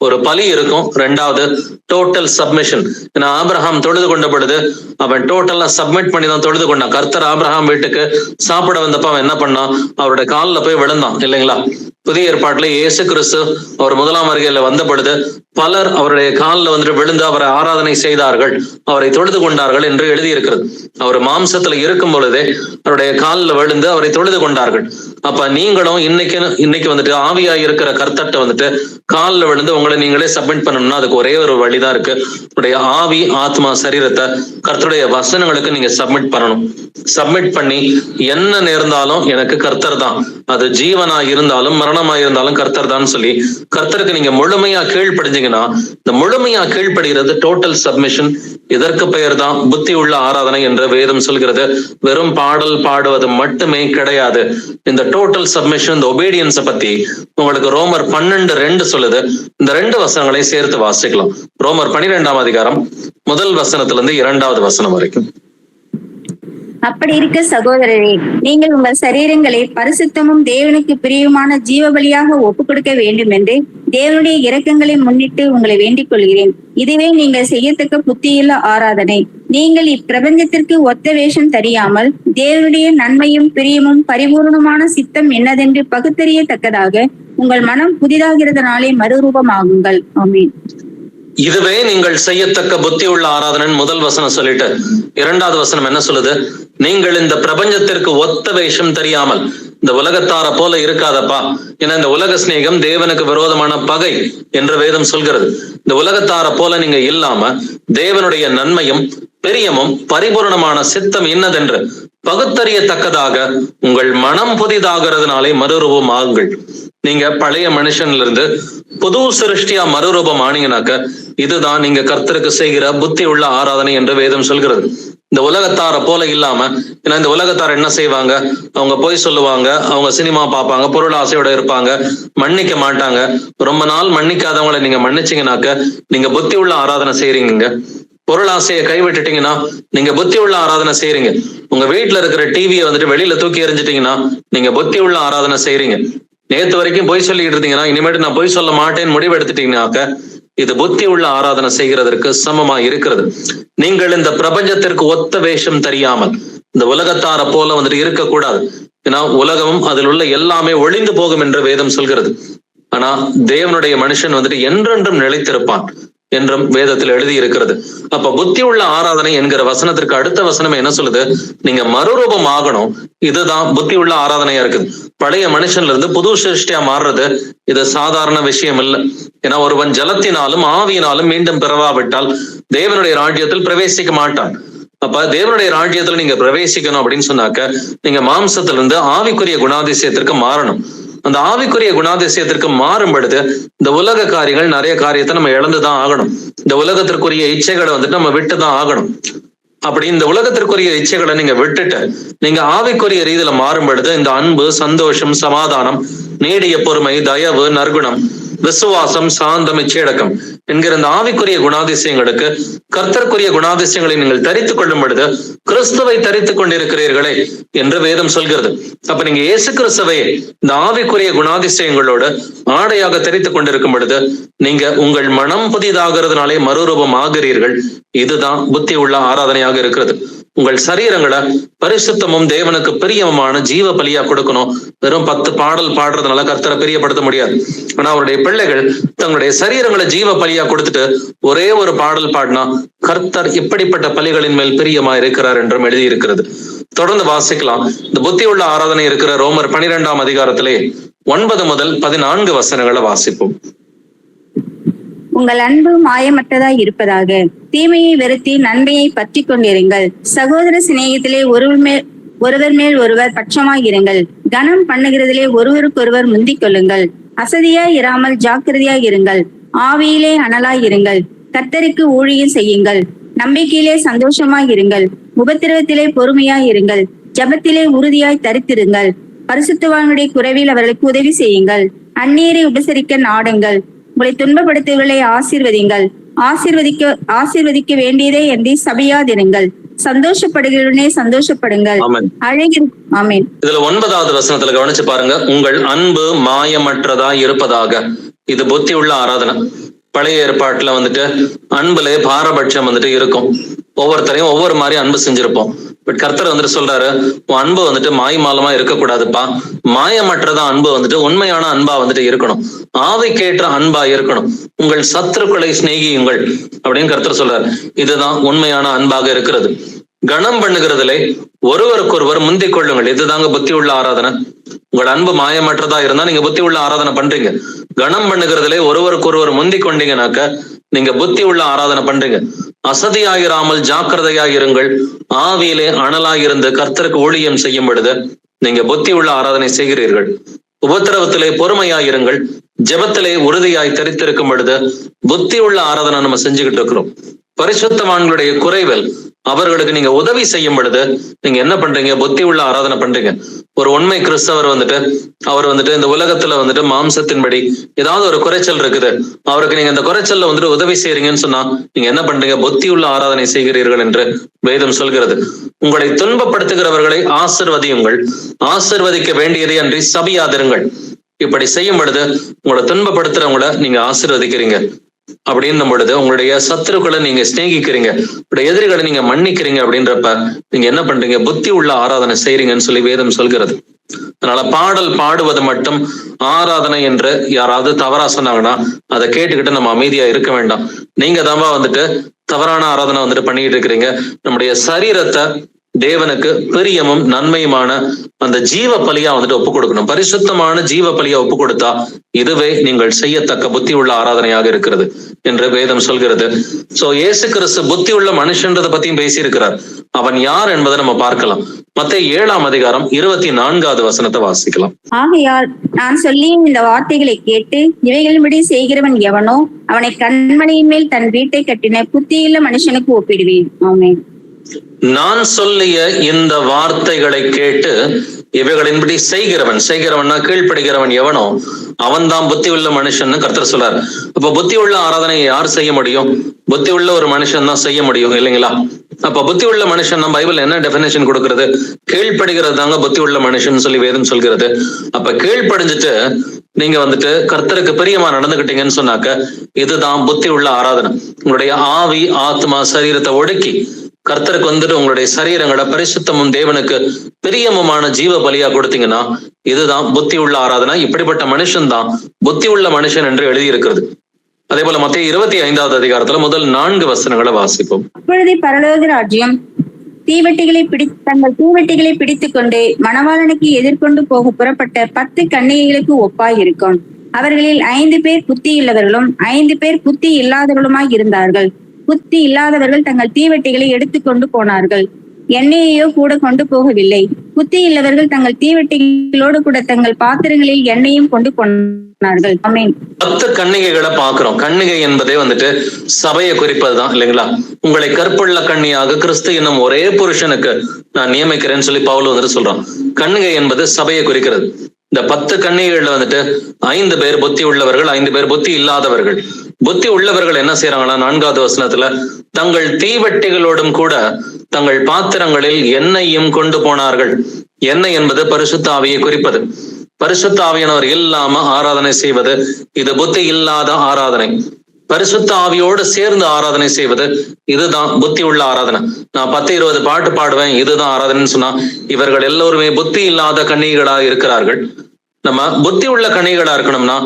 ஒரு பலி இருக்கும், ரெண்டாவது டோட்டல் சப்மிஷன். ஏன்னா ஆபிரகாம் தொழுது கொண்ட பொழுது அவன் டோட்டலா சப்மிட் பண்ணி தான் தொழுது கொண்டான். கர்த்தர் ஆபிரகாம் வீட்டுக்கு சாப்பிட வந்தப்ப அவன் என்ன பண்ணான்? அவருடைய காலில் போய் விழுந்தான், இல்லைங்களா? புதிய ஏற்பாட்டுல இயேசு கிறிஸ்து அவர் முதலாம் வருகையில வந்த பொழுது பலர் அவருடைய காலில் வந்துட்டு விழுந்து அவரை ஆராதனை செய்தார்கள், அவரை தொழுது கொண்டார்கள் என்று எழுதியிருக்கிறது. அவர் மாம்சத்துல இருக்கும் பொழுதே அவருடைய காலில் விழுந்து அவரை தொழுது கொண்டார்கள். அப்ப நீங்களும் இன்னைக்கு வந்துட்டு ஆவியா இருக்கிற கர்த்தர்ட்ட வந்துட்டு காலில் விழுந்து உங்களை நீங்களே சப்மிட் பண்ணணும்னா அதுக்கு ஒரே ஒரு வழிதான் இருக்கு. உங்களுடைய ஆவி ஆத்மா சரீரத்தை கர்த்தருடைய வசனங்களுக்கு நீங்க சப்மிட் பண்ணணும். சப்மிட் பண்ணி என்ன நேர்ந்தாலும் எனக்கு கர்த்தர் தான், அது ஜீவனா இருந்தாலும் மரணமா இருந்தாலும் கர்த்தர் தான் சொல்லி கர்த்தருக்கு நீங்க முழுமையா கீழ்ப்படிஞ்சீங்கன்னா, இந்த முழுமையா கீழ்ப்படுகிறது டோட்டல் சப்மிஷன். இதற்கு பெயர் தான் புத்தி உள்ள ஆராதனை என்று வேதம் சொல்கிறது. வெறும் பாடல் பாடுவது மட்டுமே கிடையாது. இந்த டோட்டல் சப்மிஷன், இந்த ஒபீடியன்ஸை பத்தி உங்களுக்கு ரோமர் 12:2 சொல்லுது. இந்த 2 வசனங்களை சேர்த்து வாசிக்கலாம். ரோமர் 12ஆம் அதிகாரம் 1 வசனத்திலிருந்து 2வது வசனம் வரைக்கும். அப்படி இருக்க சகோதரரே, நீங்கள் உங்கள் சரீரங்களை பரிசுத்தமும் தேவனுக்கு பிரியமான ஜீவபலியாக ஒப்புக் கொடுக்க வேண்டும் என்று தேவனுடைய இரக்கங்களை முன்னிட்டு உங்களை வேண்டிக் கொள்கிறேன். இதுவே நீங்கள் செய்யத்தக்க புத்தியுள்ள ஆராதனை. நீங்கள் இப்பிரபஞ்சத்திற்கு ஒத்த வேஷம் தெரியாமல் தேவனுடைய நன்மையும் பிரியமும் பரிபூர்ணமான சித்தம் என்னதென்று பகுத்தறியத்தக்கதாக உங்கள் மனம் புதிதாகிறதுனாலே மறுரூபமாகுங்கள். ஆமென். இதுவே நீங்கள் செய்யத்தக்க புத்தி உள்ள ஆராதனை. முதல் வசனம் சொல்லிட்டு 2வது வசனம் என்ன சொல்லுது? நீங்கள் இந்த பிரபஞ்சத்திற்கு ஒத்த வேஷம் தெரியாமல், இந்த உலகத்தார போல இருக்காதப்பா. ஏன்னா இந்த உலக சிநேகம் தேவனுக்கு விரோதமான பகை என்று வேதம் சொல்கிறது. இந்த உலகத்தார போல நீங்க இல்லாம தேவனுடைய நன்மையும் பிரியமும் பரிபூர்ணமான சித்தம் என்னதென்று பகுத்தறியத்தக்கதாக உங்கள் மனம் புதிதாகிறதுனாலே மறுரூபம் ஆகுங்கள். நீங்க பழைய மனுஷன்ல இருந்து புது சிருஷ்டியா மறுரூபம் ஆனீங்கன்னாக்க இதுதான் நீங்க கர்த்தருக்கு செய்கிற புத்தி உள்ள ஆராதனை என்று வேதம் சொல்கிறது. இந்த உலகத்தார போல இல்லாம, ஏன்னா இந்த உலகத்தார் என்ன செய்வாங்க? அவங்க போய் சொல்லுவாங்க, அவங்க சினிமா பார்ப்பாங்க, பொருள் ஆசையோட இருப்பாங்க, மன்னிக்க மாட்டாங்க. ரொம்ப நாள் மன்னிக்காதவங்களை நீங்க மன்னிச்சீங்கன்னாக்க நீங்க புத்தி உள்ள ஆராதனை செய்றீங்க. பொருள் ஆசையை கைவிட்டுட்டீங்கன்னா நீங்க புத்தி உள்ள ஆராதனை செய்றீங்க. உங்க வீட்டுல இருக்கிற டிவியை வந்துட்டு வெளியில தூக்கி எறிஞ்சிட்டீங்கன்னா நீங்க புத்தி உள்ள ஆராதனை செய்றீங்க. நேத்து வரைக்கும் பொய் சொல்லிட்டு இருந்தீங்கன்னா இனிமேட்டு நான் பொய் சொல்ல மாட்டேன்னு முடிவு எடுத்துட்டீங்கன்னாக்க இது புத்தி உள்ள ஆராதனை செய்கிறதற்கு சமமா இருக்கிறது. நீங்கள் இந்த பிரபஞ்சத்திற்கு ஒத்த வேஷம் தெரியாமல், இந்த உலகத்தார போல வந்துட்டு இருக்கக்கூடாது. ஏன்னா உலகமும் அதில் உள்ள எல்லாமே ஒளிந்து போகும் என்று வேதம் சொல்கிறது. ஆனா தேவனுடைய மனுஷன் வந்துட்டு என்றென்றும் நிலைத்திருப்பான். என்றும் வேதத்தில் எழுதி இருக்கிறது. அப்ப புத்தி உள்ள ஆராதனை என்கிற வசனத்திற்கு அடுத்த வசனம் என்ன சொல்லுது? நீங்க மறுரூபம் ஆகணும். இதுதான் புத்தி உள்ள ஆராதனையா இருக்குது. பழைய மனுஷன்ல இருந்து புது சிருஷ்டியா மாறுறது இது சாதாரண விஷயம் இல்லை. ஏன்னா ஒருவன் ஜலத்தினாலும் ஆவியினாலும் மீண்டும் பிறவாவிட்டால் தேவனுடைய ராஜ்யத்தில் பிரவேசிக்க மாட்டான். அப்ப தேவனுடைய ராஜ்யத்துல நீங்க பிரவேசிக்கணும் அப்படின்னு சொன்னாக்க நீங்க மாம்சத்திலிருந்து ஆவிக்குரிய குணாதிசயத்திற்கு மாறணும். அந்த ஆவிக்குரிய குணாதிசயத்திற்கு மாறும் பொழுது இந்த உலக காரியங்கள் நிறைய காரியத்தை நம்ம இழந்துதான் ஆகணும். இந்த உலகத்திற்குரிய இச்சைகளை வந்துட்டு நம்ம விட்டுதான் ஆகணும். அப்படி இந்த உலகத்திற்குரிய இச்சைகளை நீங்க விட்டுட்டு நீங்க ஆவிக்குரிய ரீதியில மாறும் பொழுது இந்த அன்பு, சந்தோஷம், சமாதானம், நீடிய பொறுமை, தயவு, நற்குணம், விசுவாசம், சாந்தம், இச்சையடக்கம் என்கிற இந்த ஆவிக்குரிய குணாதிசயங்களுக்கு கர்த்தருக்குரிய குணாதிசயங்களை நீங்கள் தரித்துக் கொள்ளும் பொழுது கிறிஸ்துவை தரித்துக் கொண்டிருக்கிறீர்களே என்று வேதம் சொல்கிறது. அப்ப நீங்க இயேசு கிறிஸ்துவை இந்த ஆவிக்குரிய குணாதிசயங்களோடு ஆடையாக தரித்துக் கொண்டிருக்கும் பொழுது நீங்க உங்கள் மனம் புதிதாகிறதுனாலே மறுரூபம் ஆகிறீர்கள். இதுதான் புத்தி உள்ள ஆராதனையாக இருக்கிறது. உங்கள் சரீரங்களை பரிசுத்தமும் தேவனுக்கு பிரியமான ஜீவ பலியா கொடுக்கணும். வெறும் 10 பாடல் பாடுறதுனால கர்த்தரை பிரியப்படுத்த முடியாது. ஆனா அவருடைய பிள்ளைகள் தங்களுடைய சரீரங்களை ஜீவ பலியா கொடுத்துட்டு ஒரே ஒரு பாடல் பாடினா கர்த்தர் இப்படிப்பட்ட பலிகளின் மேல் பிரியமா இருக்கிறார் என்றும் எழுதியிருக்கிறது. தொடர்ந்து வாசிக்கலாம். இந்த புத்தி உள்ள ஆராதனை இருக்கிற ரோமர் 12ஆம் அதிகாரத்திலே 9 முதல் 14 வசனங்களை வாசிப்போம். உங்கள் அன்பு மாயமற்றதாய் இருப்பதாக. தீமையை வெறுத்தி நன்மையை பற்றி கொண்டிருங்கள். சகோதர சிநேகத்திலே ஒருவர் மேல் ஒருவர் பட்சமாய் இருங்கள். கனம் பண்ணுகிறதிலே ஒருவருக்கொருவர் முந்திக் கொள்ளுங்கள். அசதியாய் இராமல் ஜாக்கிரதையாய் இருங்கள். ஆவியிலே அனலாய் இருங்கள். கர்த்தருக்கு ஊழியம் செய்யுங்கள். நம்பிக்கையிலே சந்தோஷமாய் இருங்கள். உபத்திரவத்திலே பொறுமையாய் இருங்கள். ஜெபத்திலே உறுதியாய் தரித்திருங்கள். பரிசுத்தவானுடைய குறைவில் அவர்களுக்கு உதவி செய்யுங்கள். அந்நியரை உபசரிக்க நாடுங்கள். உங்களை துன்பப்படுத்துவர்களை ஆசீர்வதிங்கள். ஆசீர்வதிக்க வேண்டியதே என்று சபையாதிருங்கள். சந்தோஷப்படுகிறவனே சந்தோஷப்படுங்கள். ஆமென். இதுல 9வது வசனத்துல கவனிச்சு பாருங்க. உங்கள் அன்பு மாயமற்றதா இருப்பதாக. இது புத்தி உள்ள ஆராதனை. பழைய ஏற்பாட்டுல வந்துட்டு அன்புல பாரபட்சம் வந்துட்டு இருக்கும். ஒவ்வொருத்தரையும் ஒவ்வொரு மாதிரி அன்பு செஞ்சிருப்போம். பட் கர்த்தர் வந்துட்டு சொல்றாரு, உன் அன்பு வந்துட்டு மாயமாலமா இருக்கக்கூடாதுப்பா. மாயமற்றதா அன்பு வந்துட்டு உண்மையான அன்பா வந்துட்டு இருக்கணும். ஆவிக்கேற்ற அன்பா இருக்கணும். உங்கள் சத்துருக்களை சிநேகியுங்கள் அப்படின்னு கர்த்தர் சொல்றாரு. இதுதான் உண்மையான அன்பாக இருக்கிறது. கனம் பண்ணுகிறதுலே ஒருவருக்கொருவர் முந்திக் கொள்ளுங்கள். இதுதாங்க புத்தி உள்ள ஆராதனை. உங்கள் அன்பு மாயமற்றதா இருந்தா நீங்க புத்தி உள்ள ஆராதனை பண்றீங்க. கனம் பண்ணுகிறதுலே ஒருவருக்கொருவர் முந்திக் கொண்டீங்கன்னாக்க நீங்க புத்தி உள்ள ஆராதனை பண்றீங்க. அசதியாயிராமல் ஜாக்கிரதையாயிருங்கள். ஆவியிலே அனலாயிருந்து கர்த்தருக்கு ஊழியம் செய்யும் பொழுது நீங்க புத்தி உள்ள ஆராதனை செய்கிறீர்கள். உபத்திரவத்திலே பொறுமையாயிருங்கள். ஜெபத்திலே உறுதியாய் தரித்திருக்கும் பொழுது புத்தி உள்ள ஆராதனை நம்ம செஞ்சுக்கிட்டு இருக்கிறோம். பரிசுத்தவான்களுடைய குறைவில் அவர்களுக்கு நீங்க உதவி செய்யும் பொழுது நீங்க என்ன பண்றீங்க? புத்தி உள்ள ஆராதனை பண்றீங்க. ஒரு உண்மை கிறிஸ்தவர் அவர் வந்துட்டு இந்த உலகத்துல வந்துட்டு மாம்சத்தின்படி ஏதாவது ஒரு குறைச்சல் இருக்குது, அவருக்கு நீங்க இந்த குறைச்சல்ல வந்துட்டு உதவி செய்யறீங்கன்னு சொன்னா நீங்க என்ன பண்றீங்க? புத்தி உள்ள ஆராதனை செய்கிறீர்கள் என்று வேதம் சொல்கிறது. உங்களை துன்பப்படுத்துகிறவர்களை ஆசிர்வதியுங்கள். ஆசிர்வதிக்க வேண்டியதே அன்றி சபியாதிருங்கள். இப்படி செய்யும் பொழுது உங்களை துன்பப்படுத்துறவங்களை நீங்க ஆசீர்வதிக்கிறீங்க. அப்படின்னு பொழுது உங்களுடைய சத்துருக்களை நீங்க சிநேகிக்கிறீங்க, உங்களுடைய எதிரிகளை நீங்க மன்னிக்கிறீங்க. அப்படின்றப்ப நீங்க என்ன பண்றீங்க? புத்தி உள்ள ஆராதனை செய்றீங்கன்னு சொல்லி வேதம் சொல்கிறது. அதனால பாடல் பாடுவது மட்டும் ஆராதனை என்று யாராவது தவறா சொன்னாங்கன்னா அதை கேட்டுக்கிட்டு நம்ம அமைதியா இருக்க வேண்டாம். நீங்க தான் வந்துட்டு தவறான ஆராதனை வந்துட்டு பண்ணிட்டு இருக்கிறீங்க. நம்முடைய சரீரத்தை தேவனுக்கு பிரியமும் நன்மையுமான அந்த ஜீவ பலியா வந்துட்டு ஒப்பு கொடுக்கணும். பரிசுத்தமான ஜீவ பலியா ஒப்பு கொடுத்தா இதுவே நீங்கள் செய்யத்தக்க புத்தி உள்ள ஆராதனையாக இருக்கிறது என்று வேதம் சொல்கிறது. சோ இயேசு கிறிஸ்து புத்தி உள்ள மனுஷன்றதை பத்தியும் பேசியிருக்கிறார். அவன் யார் என்பதை நம்ம பார்க்கலாம். மத்தேயு 7ஆம் அதிகாரம் 24வது வசனத்தை வாசிக்கலாம். ஆகையால் நான் சொல்லிய இந்த வார்த்தைகளை கேட்டு இவைகளின்படி செய்கிறவன் எவனோ அவனை கண்மலையின் மேல் தன் வீட்டை கட்டின புத்தியுள்ள மனுஷனுக்கு ஒப்பிடுவேன். ஆமென். நான் சொல்லிய இந்த வார்த்தைகளை கேட்டு இவைகளின்படி செய்கிறவன்னா கீழ்ப்படுகிறவன் எவனோ அவன் தான் புத்தி உள்ள மனுஷன் கர்த்தர் சொல்றார். அப்ப புத்தி உள்ள ஆராதனையை யார் செய்ய முடியும்? புத்தி உள்ள ஒரு மனுஷன் தான் செய்ய முடியும், இல்லைங்களா? அப்ப புத்தி உள்ள மனுஷன் நம்ம பைபிள் என்ன டெபினேஷன் கொடுக்கிறது? கீழ்ப்படுகிறது தாங்க புத்தி உள்ள மனுஷன் சொல்லி வேதம் சொல்கிறது. அப்ப கீழ்ப்படிஞ்சிட்டு நீங்க வந்துட்டு கர்த்தருக்கு பிரியமா நடந்துகிட்டீங்கன்னு சொன்னாக்க இதுதான் புத்தி உள்ள ஆராதனை. உங்களுடைய ஆவி, ஆத்மா, சரீரத்தை ஒடுக்கி கர்த்தருக்கு வந்துட்டு உங்களுடைய சரீரங்களை பரிசுத்தமும் தேவனுக்கு பிரியமுமான ஜீவ பலியா கொடுத்தீங்கன்னா இதுதான் புத்தி உள்ள ஆராதனை. இப்படிப்பட்ட மனுஷன் தான் புத்தி உள்ள மனுஷன் என்று எழுதியிருக்கிறது. அதே போல மத்தேயு 25வது அதிகாரத்துல முதல் 4 வசனங்களை வாசிப்போம். அப்பொழுது பரலோக ராஜ்யம் தங்கள் தீவெட்டிகளை பிடித்துக் கொண்டு மணவாளனுக்கு எதிர்கொண்டு போக புறப்பட்ட 10 கன்னிகைகளுக்கு ஒப்பாய் இருக்கும். அவர்களில் 5 பேர் புத்தியுள்ளவர்களும் 5 பேர் புத்தி இல்லாதவர்களுமாய் இருந்தார்கள். புத்தி இல்லாதவர்கள் தங்கள் தீவெட்டிகளை எடுத்துக்கொண்டு போனார்கள், எண்ணெயையோ கூட கொண்டு போகவில்லை. புத்தி இல்லவர்கள் தங்கள் தீவெட்டிகளோடு கூட தங்கள் பாத்திரங்களில் எண்ணெயும் கொண்டு போனார்கள். ஆமென். 10 கன்னிகைகளை பாக்குறோம். கன்னிகை என்பதே வந்துட்டு சபையை குறிப்பதுதான் இல்லைங்களா? உங்களை கற்புள்ள கன்னியாக கிறிஸ்து என்னும் ஒரே புருஷனுக்கு நான் நியமிக்கிறேன்னு சொல்லி பவுல் வந்துட்டு சொல்றான். கன்னிகை என்பது சபையை குறிக்கிறது. இந்த 10 கன்னிகைகள்ல வந்துட்டு 5 பேர் புத்தி உள்ளவர்கள், 5 பேர் புத்தி இல்லாதவர்கள். புத்தி உள்ளவர்கள் என்ன செய்யறாங்கன்னா 4வது வசனத்துல தங்கள் தீவெட்டிகளோடும் கூட தங்கள் பாத்திரங்களில் எண்ணெயும் கொண்டு போனார்கள். எண்ணெய் என்பது பரிசுத்த ஆவியை குறிப்பது. பரிசுத்த ஆவியானவர் இல்லாம ஆராதனை செய்வது இது புத்தி இல்லாத ஆராதனை. பரிசுத்த ஆவியோடு சேர்ந்து ஆராதனை செய்வது இதுதான் புத்தி உள்ள ஆராதனை. நான் 10-20 பாட்டு பாடுவேன், இதுதான் ஆராதனைன்னு சொன்னா இவர்கள் எல்லோருமே புத்தி இல்லாத கன்னிகளா இருக்கிறார்கள். நம்ம புத்தி உள்ள கன்னிகளா இருக்கணும்னா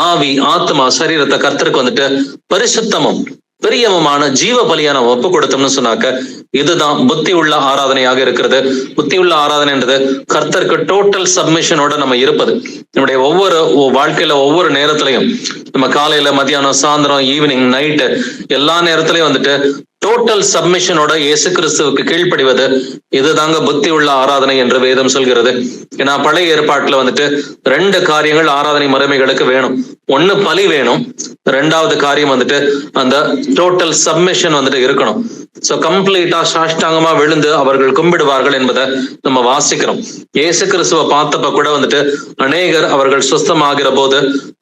ஆவி, ஆத்மா, சரீரத்தை கர்த்தருக்கு வந்துட்டு பரிசுத்தமும் பிரியமுமான ஜீவ பலியா நம்ம ஒப்பு கொடுத்தோம்னு சொன்னாக்க இதுதான் புத்தி உள்ள ஆராதனையாக இருக்கிறது. புத்தி உள்ள ஆராதனைன்றது கர்த்தருக்கு டோட்டல் சப்மிஷனோட நம்ம இருப்பது. நம்முடைய ஒவ்வொரு வாழ்க்கையில ஒவ்வொரு நேரத்திலையும் நம்ம காலையில, மத்தியானம், சாயந்தரம், ஈவினிங், நைட்டு எல்லா நேரத்திலையும் வந்துட்டு டோட்டல் சப்மிஷனோட இயேசு கிறிஸ்துவுக்கு கீழ்ப்படிவது இதுதாங்க புத்தி உள்ள ஆராதனை என்று வேதம் சொல்கிறது. ஏன்னா பழைய ஏற்பாட்டுல வந்துட்டு 2 காரியங்கள் ஆராதனை முறைமைகளுக்கு வேணும். ஒண்ணு பலி வேணும், 2வது காரியம் வந்துட்டு அந்த டோட்டல் சப்மிஷன் வந்துட்டு இருக்கணும். சோ கம்ப்ளீட்டா சாஷ்டாங்கமா விழுந்து அவர்கள் கும்பிடுவார்கள் என்பதை நம்ம வாசிக்கிறோம். இயேசு கிறிஸ்துவ பார்த்தப்ப கூட வந்துட்டு அநேகர் அவர்கள் சுஸ்தமாகிற போது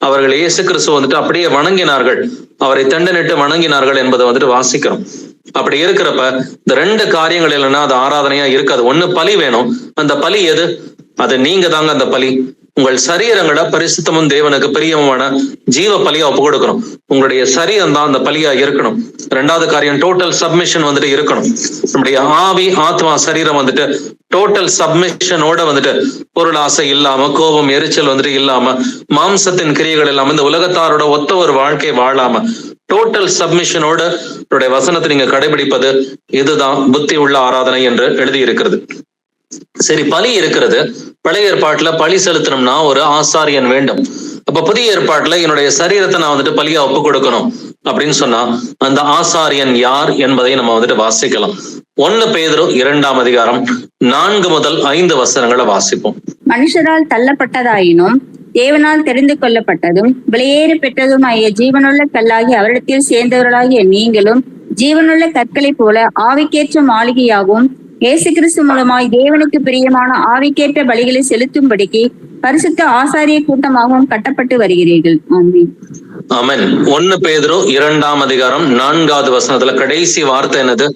அவர்கள் இயேசு கிறிஸ்துவ வந்துட்டு அப்படியே வணங்கினார்கள், அவரை தண்டனிட்டு வணங்கினார்கள் என்பதை வந்துட்டு வாசிக்கிறோம். அப்படி இருக்கிறப்ப இந்த 2 காரியங்கள் இல்லைன்னா அது ஆராதனையா இருக்காது. ஒண்ணு பலி வேணும், அந்த பலி எது? அது நீங்க தாங்க அந்த பலி. உங்கள் சரீரங்களை பரிசுத்தமும் தேவனுக்கு பிரியமுமான ஜீவ பலியா ஒப்பு கொடுக்கணும். உங்களுடைய சரீரம் தான் அந்த பலியா இருக்கணும். 2வது காரியம் டோட்டல் சப்மிஷன் வந்துட்டு இருக்கணும். நம்முடைய ஆவி, ஆத்மா, சரீரம் வந்துட்டு டோட்டல் சப்மிஷனோட வந்துட்டு பொருள் ஆசை இல்லாம, கோபம், எரிச்சல் வந்துட்டு இல்லாம, மாம்சத்தின் கிரியைகள் இல்லாம, இந்த உலகத்தாரோட ஒத்த ஒரு வாழ்க்கை வாழாம டோட்டல் சப்மிஷனோட வசனத்தை நீங்க கடைபிடிப்பது இதுதான் புத்தி உள்ள ஆராதனை என்று எழுதி இருக்கிறது. சரி, பலி இருக்கிறது. பழைய ஏற்பாட்டுல பலி செலுத்தணும்னா ஒரு ஆசாரியன் வேண்டும். அப்ப புதிய ஏற்பாட்டுல என்னுடைய சரீரத்தை நான் வந்துட்டு பலியா ஒப்பு கொடுக்கணும் அப்படின்னு சொன்னா அந்த ஆசாரியன் யார் என்பதை நம்ம வந்துட்டு வாசிக்கலாம். 1 பேதுரு 2ஆம் அதிகாரம் 4 முதல் 5 வசனங்களை வாசிப்போம். மனுஷரால் தள்ளப்பட்டதாயினும் தேவனால் தெரிந்து கொள்ளப்பட்டதும் விலையேறு பெற்றதும் ஆகிய ஜீவனுள்ள கல்லாகி அவரிடத்தில் சேர்ந்தவர்களாகிய நீங்களும் ஜீவனுள்ள கற்களை போல ஆவிக்கேற்ற மாளிகையாகவும் இயேசு கிறிஸ்து மூலமாய் தேவனுக்கு பிரியமான ஆவிக்கேற்ற பலிகளை செலுத்தும்படிக்கு பரிசுத்த ஆசாரிய கூட்டமாகவும் கட்டப்பட்டு வருகிறீர்கள். ஆமென். ஆமென். 1 பேதுரு 2ஆம் அதிகாரம் 4வது வசனத்துல கடைசி வார்த்தை என்னது?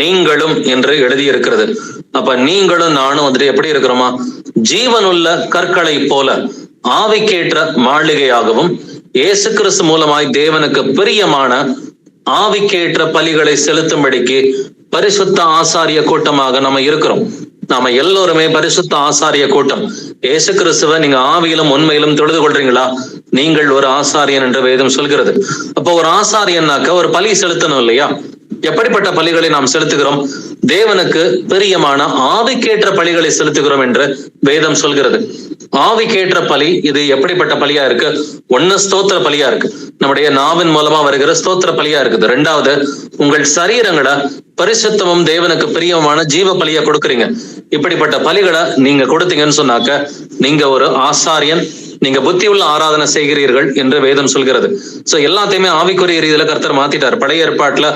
நீங்களும் என்று எழுதி இருக்கிறது. அப்ப நீங்களும் நானும் வந்துட்டு எப்படி இருக்கிறோமா? ஜீவனுள்ள கற்களை போல ஆவிக்கேற்ற மாளிகையாகவும் இயேசு கிறிஸ்து மூலமாய் தேவனுக்கு பிரியமான ஆவிக்கேற்ற பலிகளை செலுத்தும்படிக்கு பரிசுத்த ஆசாரிய கூட்டமாக நம்ம இருக்கிறோம். நாம எல்லோருமே பரிசுத்த ஆசாரிய கூட்டம். இயேசு கிறிஸ்துவ நீங்க ஆவியிலும் உண்மையிலும் தொழுது கொள்றீங்களா? நீங்கள் ஒரு ஆசாரியன் என்று வேதம் சொல்கிறது. அப்போ ஒரு ஆசாரியன்னாக்க ஒரு பலி செலுத்தணும் இல்லையா? எப்படிப்பட்ட பலிகளை நாம் செலுத்துகிறோம்? தேவனுக்கு பிரியமான ஆவிக்கேற்ற பலிகளை செலுத்துகிறோம் என்று வேதம் சொல்கிறது. ஆவிக்கேற்ற பலி இது எப்படிப்பட்ட பலியா இருக்கு? 1 ஸ்தோத்திர பலியா இருக்கு, நம்முடைய நாவின் மூலமா வருகிற ஸ்தோத்திர பலியா இருக்குது. 2வது உங்கள் சரீரங்களை பரிசுத்தமும் தேவனுக்கு பிரியமான ஜீவ பலியா கொடுக்குறீங்க. இப்படிப்பட்ட பலிகளை நீங்க கொடுத்தீங்கன்னு சொன்னாக்க நீங்க ஒரு ஆசாரியன், நீங்க புத்தி உள்ள ஆராதனை செய்கிறீர்கள் என்று வேதம் சொல்கிறது. சோ எல்லாத்தையுமே ஆவிக்குரிய ரீதியில கர்த்தர் மாத்திட்டார். பழைய ஏற்பாட்டுல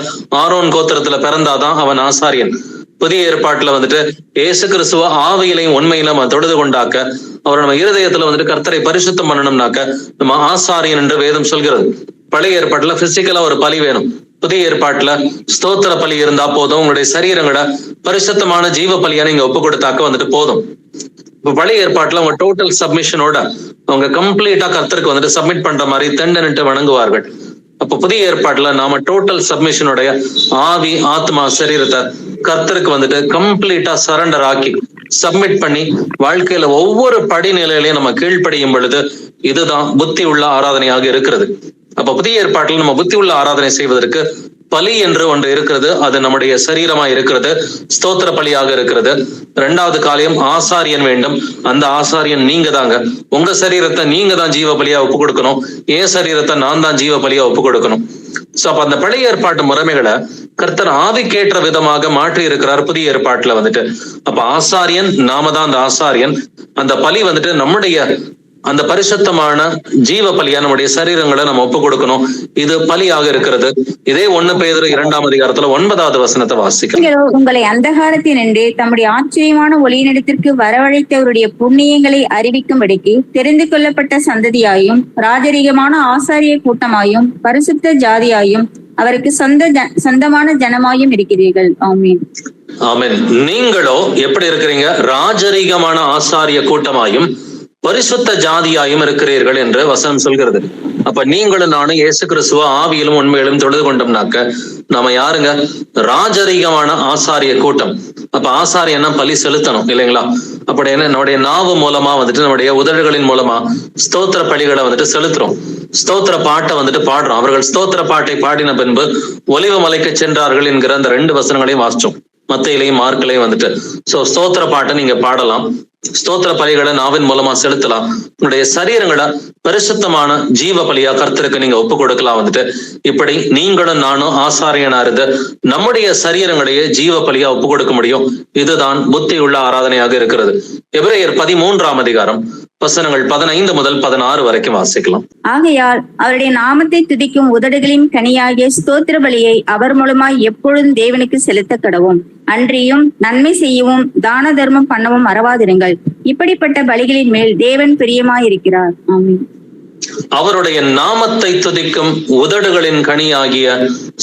ஆரோன் கோத்திரத்துல பிறந்தாதான் அவன் ஆசாரியன். புதிய ஏற்பாட்டுல வந்துட்டு இயேசு கிறிஸ்துவ ஆவியிலையும் உண்மையிலும் தொழுது கொண்டாக்க அவர் நம்ம இருதயத்துல வந்துட்டு கர்த்தரை பரிசுத்தம் பண்ணணும்னாக்க நம்ம ஆசாரியன் என்று வேதம் சொல்கிறது. பழைய ஏற்பாட்டுல பிசிக்கலா ஒரு பலி வேணும். புதிய ஏற்பாட்டுல ஸ்தோத்திர பலி இருந்தா போதும். உங்களுடைய சரீரங்களை பரிசுத்தமான ஜீவ பலியா நீங்க ஒப்பு கொடுத்தாக்க வந்துட்டு போதும். இப்ப பழைய ஏற்பாட்டுல அவங்க டோட்டல் சப்மிஷனோட அவங்க கம்ப்ளீட்டா கர்த்தருக்கு வந்துட்டு சப்மிட் பண்ற மாதிரி தண்டனிட்டு வணங்குவார்கள். அப்ப புதிய ஏற்பாட்டுல நாம டோட்டல் சப்மிஷனுடைய ஆவி, ஆத்மா, சரீரத்தை கர்த்தருக்கு வந்துட்டு கம்ப்ளீட்டா சரண்டர் ஆக்கி சப்மிட் பண்ணி வாழ்க்கையில ஒவ்வொரு படிநிலையிலையும் நம்ம கீழ்ப்படியும் பொழுது இதுதான் புத்தி உள்ள ஆராதனையாக இருக்கிறது. அப்ப புதிய ஏற்பாட்டில் நம்ம புத்தி உள்ள ஆராதனை செய்வதற்கு பலி என்று ஒன்று இருக்கிறது. அது நம்முடைய சரீரமா இருக்கிறது, ஸ்தோத்திர பலியாக இருக்கிறது. இரண்டாவது காரியம் ஆசாரியன் வேண்டும். அந்த ஆசாரியன் நீங்க தாங்க. உங்க சரீரத்தை நீங்க தான் ஜீவ பலியா ஒப்பு கொடுக்கணும். என் சரீரத்தை நான் தான் ஜீவ பலியா ஒப்பு கொடுக்கணும். சோ அப்ப அந்த பழைய ஏற்பாட்டு முறைமைகளை கர்த்தர் ஆவிக்கேற்ற விதமாக மாற்றி இருக்கிறார் புதிய ஏற்பாட்டுல வந்துட்டு. அப்ப ஆசாரியன் நாம தான் அந்த ஆசாரியன். அந்த பலி வந்துட்டு நம்முடைய அந்த பரிசுத்தமான ஜீவ பலியா நம்முடைய சரீரங்களை நம்ம ஒப்பு கொடுக்கணும். இது பலியாக இருக்கிறது. இதே 1 பேதுரு 2ஆம் அதிகாரத்துல 9வது வசனத்தை வாசிக்கலாம். நீங்களோ உங்களை அந்தகாரத்தினின்று தம்முடைய ஆச்சரியமான ஒளியினிடத்திற்கு வரவழைத்தவருடைய புண்ணியங்களை அறிவிக்கும்படிக்கு தெரிந்து கொள்ளப்பட்ட சந்ததியாயும் ராஜரீகமான ஆசாரிய கூட்டமாயும் பரிசுத்த ஜாதியாயும் அவருக்கு சொந்தமான ஜனமாயும் இருக்கிறீர்கள். ஆமீன். ஆமென். நீங்களோ எப்படி இருக்கிறீங்க? ராஜரீகமான ஆசாரிய கூட்டமாயும் பரிசுத்த ஜாதியாயும் இருக்கிறீர்கள் என்று வசனம் சொல்கிறது. அப்ப நீங்களும் நானும் இயேசு கிறிஸ்துவ ஆவியிலும் உண்மையிலும் தொழுது கொண்டோம்னாக்க நாம யாருங்க? ராஜரீகமான ஆசாரிய கூட்டம். அப்ப ஆசாரியன்னா பலி செலுத்தணும் இல்லைங்களா? அப்படி என்ன நம்முடைய நாவு மூலமா வந்துட்டு நம்முடைய உதடுகளின் மூலமா ஸ்தோத்திர பலிகளை வந்துட்டு செலுத்துறோம். ஸ்தோத்திர பாட்டை வந்துட்டு பாடுறோம். அவர்கள் ஸ்தோத்திர பாட்டை பாடின பின்பு ஒலிவ மலைக்கு சென்றார்கள் என்கிற அந்த 2 வசனங்களையும் வாசிச்சோம், மத்தையிலையும் மார்க்கிலையும் வந்துட்டு. சோ ஸ்தோத்திர பாட்டை நீங்க பாடலாம், ஸ்தோத்திர பலிகளை நாவின் மூலமா செலுத்தலாம். உங்களுடைய சரீரங்களை பரிசுத்தமான ஜீவ பலியா கர்த்தருக்கு நீங்க ஒப்பு கொடுக்கலாம் வந்துட்டு. இப்படி நீங்களும் நானும் ஆசாரியனா இருந்து நம்முடைய சரீரங்களையே ஜீவ பலியா ஒப்பு கொடுக்க முடியும். இதுதான் புத்தி உள்ள ஆராதனையாக இருக்கிறது. எபிரேயர் 13ஆம் அதிகாரம் வசனங்கள் 15 முதல் 16 வரைக்கும் வாசிக்கலாம். ஆகையால் அவருடைய நாமத்தை துதிக்கும் உதடுகளின் கனியாகிய ஸ்தோத்திர பலியை அவர் மூலமாய் எப்பொழுதும் தேவனுக்கு செலுத்த கடவும். அன்றியும் நன்மை செய்யவும் தான தர்மம் பண்ணவும் மறவாதிருங்கள். இப்படிப்பட்ட பலிகளின் மேல் தேவன் பிரியமாயிருக்கிறார். ஆமென். அவருடைய நாமத்தை துதிக்கும் உதடுகளின் கனியாகிய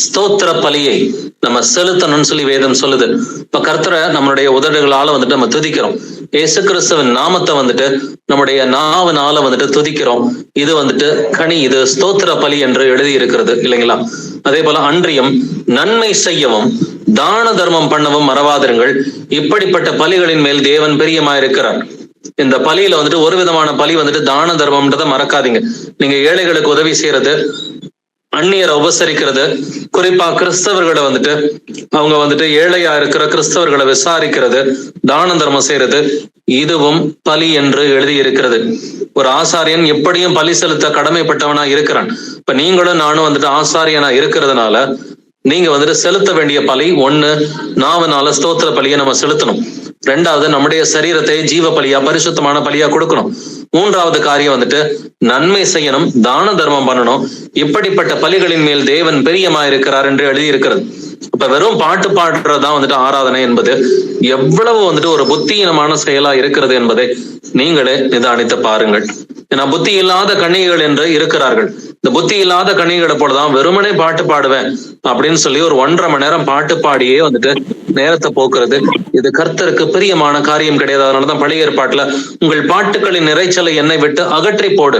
ஸ்தோத்திர பலியை நம்ம செலுத்தணும்னு சொல்லி வேதம் சொல்லுது. இப்ப கர்த்தரை நம்மளுடைய உதடுகளால வந்துட்டு நம்ம துதிக்கிறோம். இயேசு கிறிஸ்துவின் நாமத்தை வந்துட்டு நம்முடைய நாவனால வந்துட்டு துதிக்கிறோம். இது வந்துட்டு கனி, இது ஸ்தோத்திர பலி என்று எழுதி இருக்கிறது இல்லைங்களா? அதே போல அன்றியும் நன்மை செய்யவும் தான தர்மம் பண்ணவும் மறவாதிருங்கள். இப்படிப்பட்ட பலிகளின் மேல் தேவன் பிரியமாயிருக்கிறார். இந்த பலியில வந்துட்டு ஒரு விதமான பலி வந்துட்டு தான தர்மம்ன்றதை மறக்காதீங்க. நீங்க ஏழைகளுக்கு உதவி செய்யறது, அந்நியரை உபசரிக்கிறது, குறிப்பா கிறிஸ்தவர்களை வந்துட்டு அவங்க வந்துட்டு ஏழையா இருக்கிற கிறிஸ்தவர்களை விசாரிக்கிறது, தான தர்மம் செய்யறது, இதுவும் பலி என்று எழுதி இருக்கிறது. ஒரு ஆசாரியன் எப்படியும் பலி செலுத்த கடமைப்பட்டவனா இருக்கிறான். இப்ப நீங்களும் நானும் வந்துட்டு ஆசாரியனா இருக்கிறதுனால நீங்க வந்துட்டு செலுத்த வேண்டிய பலி 1, நாவனால ஸ்தோத்திர பலியை நம்ம செலுத்தணும். 2வது நம்முடைய சரீரத்தை ஜீவ பலியா பரிசுத்தமான பலியா கொடுக்கணும். 3வது காரியம் வந்துட்டு நன்மை செய்யணும், தான தர்மம் பண்ணணும். இப்படிப்பட்ட பலிகளின் மேல் தேவன் பிரியமா இருக்கிறார் என்று எழுதி இருக்கிறது. இப்ப வெறும் பாட்டு பாடுறதுதான் வந்துட்டு ஆராதனை என்பது எவ்வளவு வந்துட்டு ஒரு புத்தியீனமான செயலா இருக்கிறது என்பதை நீங்களே நிதானித்து பாருங்கள். ஏன்னா புத்தி இல்லாத கன்னிகைகள் என்று இருக்கிறார்கள். இந்த புத்தி இல்லாத கன்னிகைகளை போலதான் வெறுமனே பாட்டு பாடுவேன் அப்படின்னு சொல்லி ஒரு 1.5 மணி நேரம் பாட்டு பாடியே வந்துட்டு நேரத்தை போக்குறது, இது கர்த்தருக்கு பிரியமான காரியம் கிடையாது. அதனாலதான் பழைய ஏற்பாட்டுல உங்கள் பாட்டுகளின் இறைச்சலை என்னை விட்டு அகற்றி போடு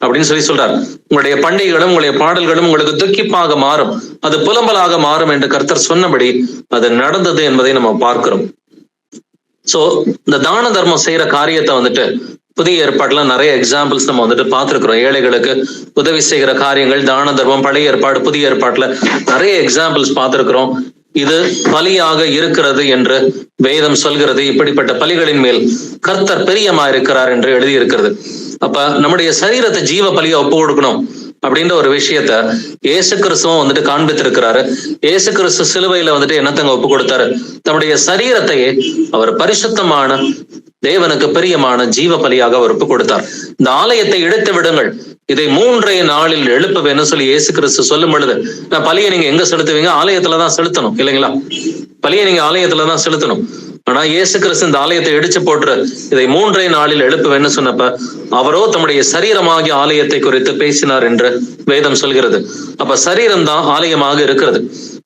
அப்படின்னு சொல்லி சொல்றார். உங்களுடைய பண்டிகைகளும் உங்களுடைய பாடல்களும் உங்களுக்கு துக்கிப்பாக மாறும், அது புலம்பலாக மாறும் என்று கர்த்தர் சொன்னபடி அது நடந்தது என்பதை நம்ம பார்க்கிறோம். சோ இந்த தான தர்மம் செய்யற காரியத்தை வந்துட்டு புதிய ஏற்பாடுல நிறைய எக்ஸாம்பிள்ஸ் நம்ம வந்துட்டு பார்த்திருக்கிறோம். ஏழைகளுக்கு உதவி செய்கிற காரியங்கள், தான தர்மம், பழைய ஏற்பாடு, புதிய ஏற்பாட்டுல நிறைய எக்ஸாம்பிள்ஸ் பார்த்திருக்கிறோம். இது பலியாக இருக்கிறது என்று வேதம் சொல்கிறது. இப்படிப்பட்ட பலிகளின் மேல் கர்த்தர் பிரியமா இருக்கிறார் என்று எழுதி இருக்கிறது. அப்ப நம்முடைய சரீரத்தை ஜீவ பலியா ஒப்பு கொடுக்கணும் அப்படின்ற ஒரு விஷயத்த இயேசு கிறிஸ்துவும் வந்துட்டு காண்பித்திருக்கிறாரு. இயேசு கிறிஸ்து சிலுவையில வந்துட்டு என்னத்தங்க ஒப்பு கொடுத்தாரு? தம்முடைய சரீரத்தையே அவர் பரிசுத்தமான தேவனுக்கு பிரியமான ஜீவ பலியாக அவர் ஒப்பு கொடுத்தார். இந்த ஆலயத்தை இடித்து விடுங்கள், இதை 3 நாளில் எழுப்புவேன்னு சொல்லி இயேசு கிறிஸ்து சொல்லும் பொழுது, பலியை நீங்க எங்க செலுத்துவீங்க? ஆலயத்துலதான் செலுத்தணும் இல்லைங்களா? பலியை நீங்க ஆலயத்துலதான் செலுத்தணும். ஆனா இயேசு கிறிஸ்து இந்த ஆலயத்தை இடிச்சு போட்டு இதை 3 நாளில் எழுப்புவேன்னு சொன்னப்ப அவரோ தம்முடைய சரீரமாகிய ஆலயத்தை குறித்து பேசினார் என்று வேதம் சொல்கிறது. அப்ப சரீரம் தான் ஆலயமாக இருக்கிறது.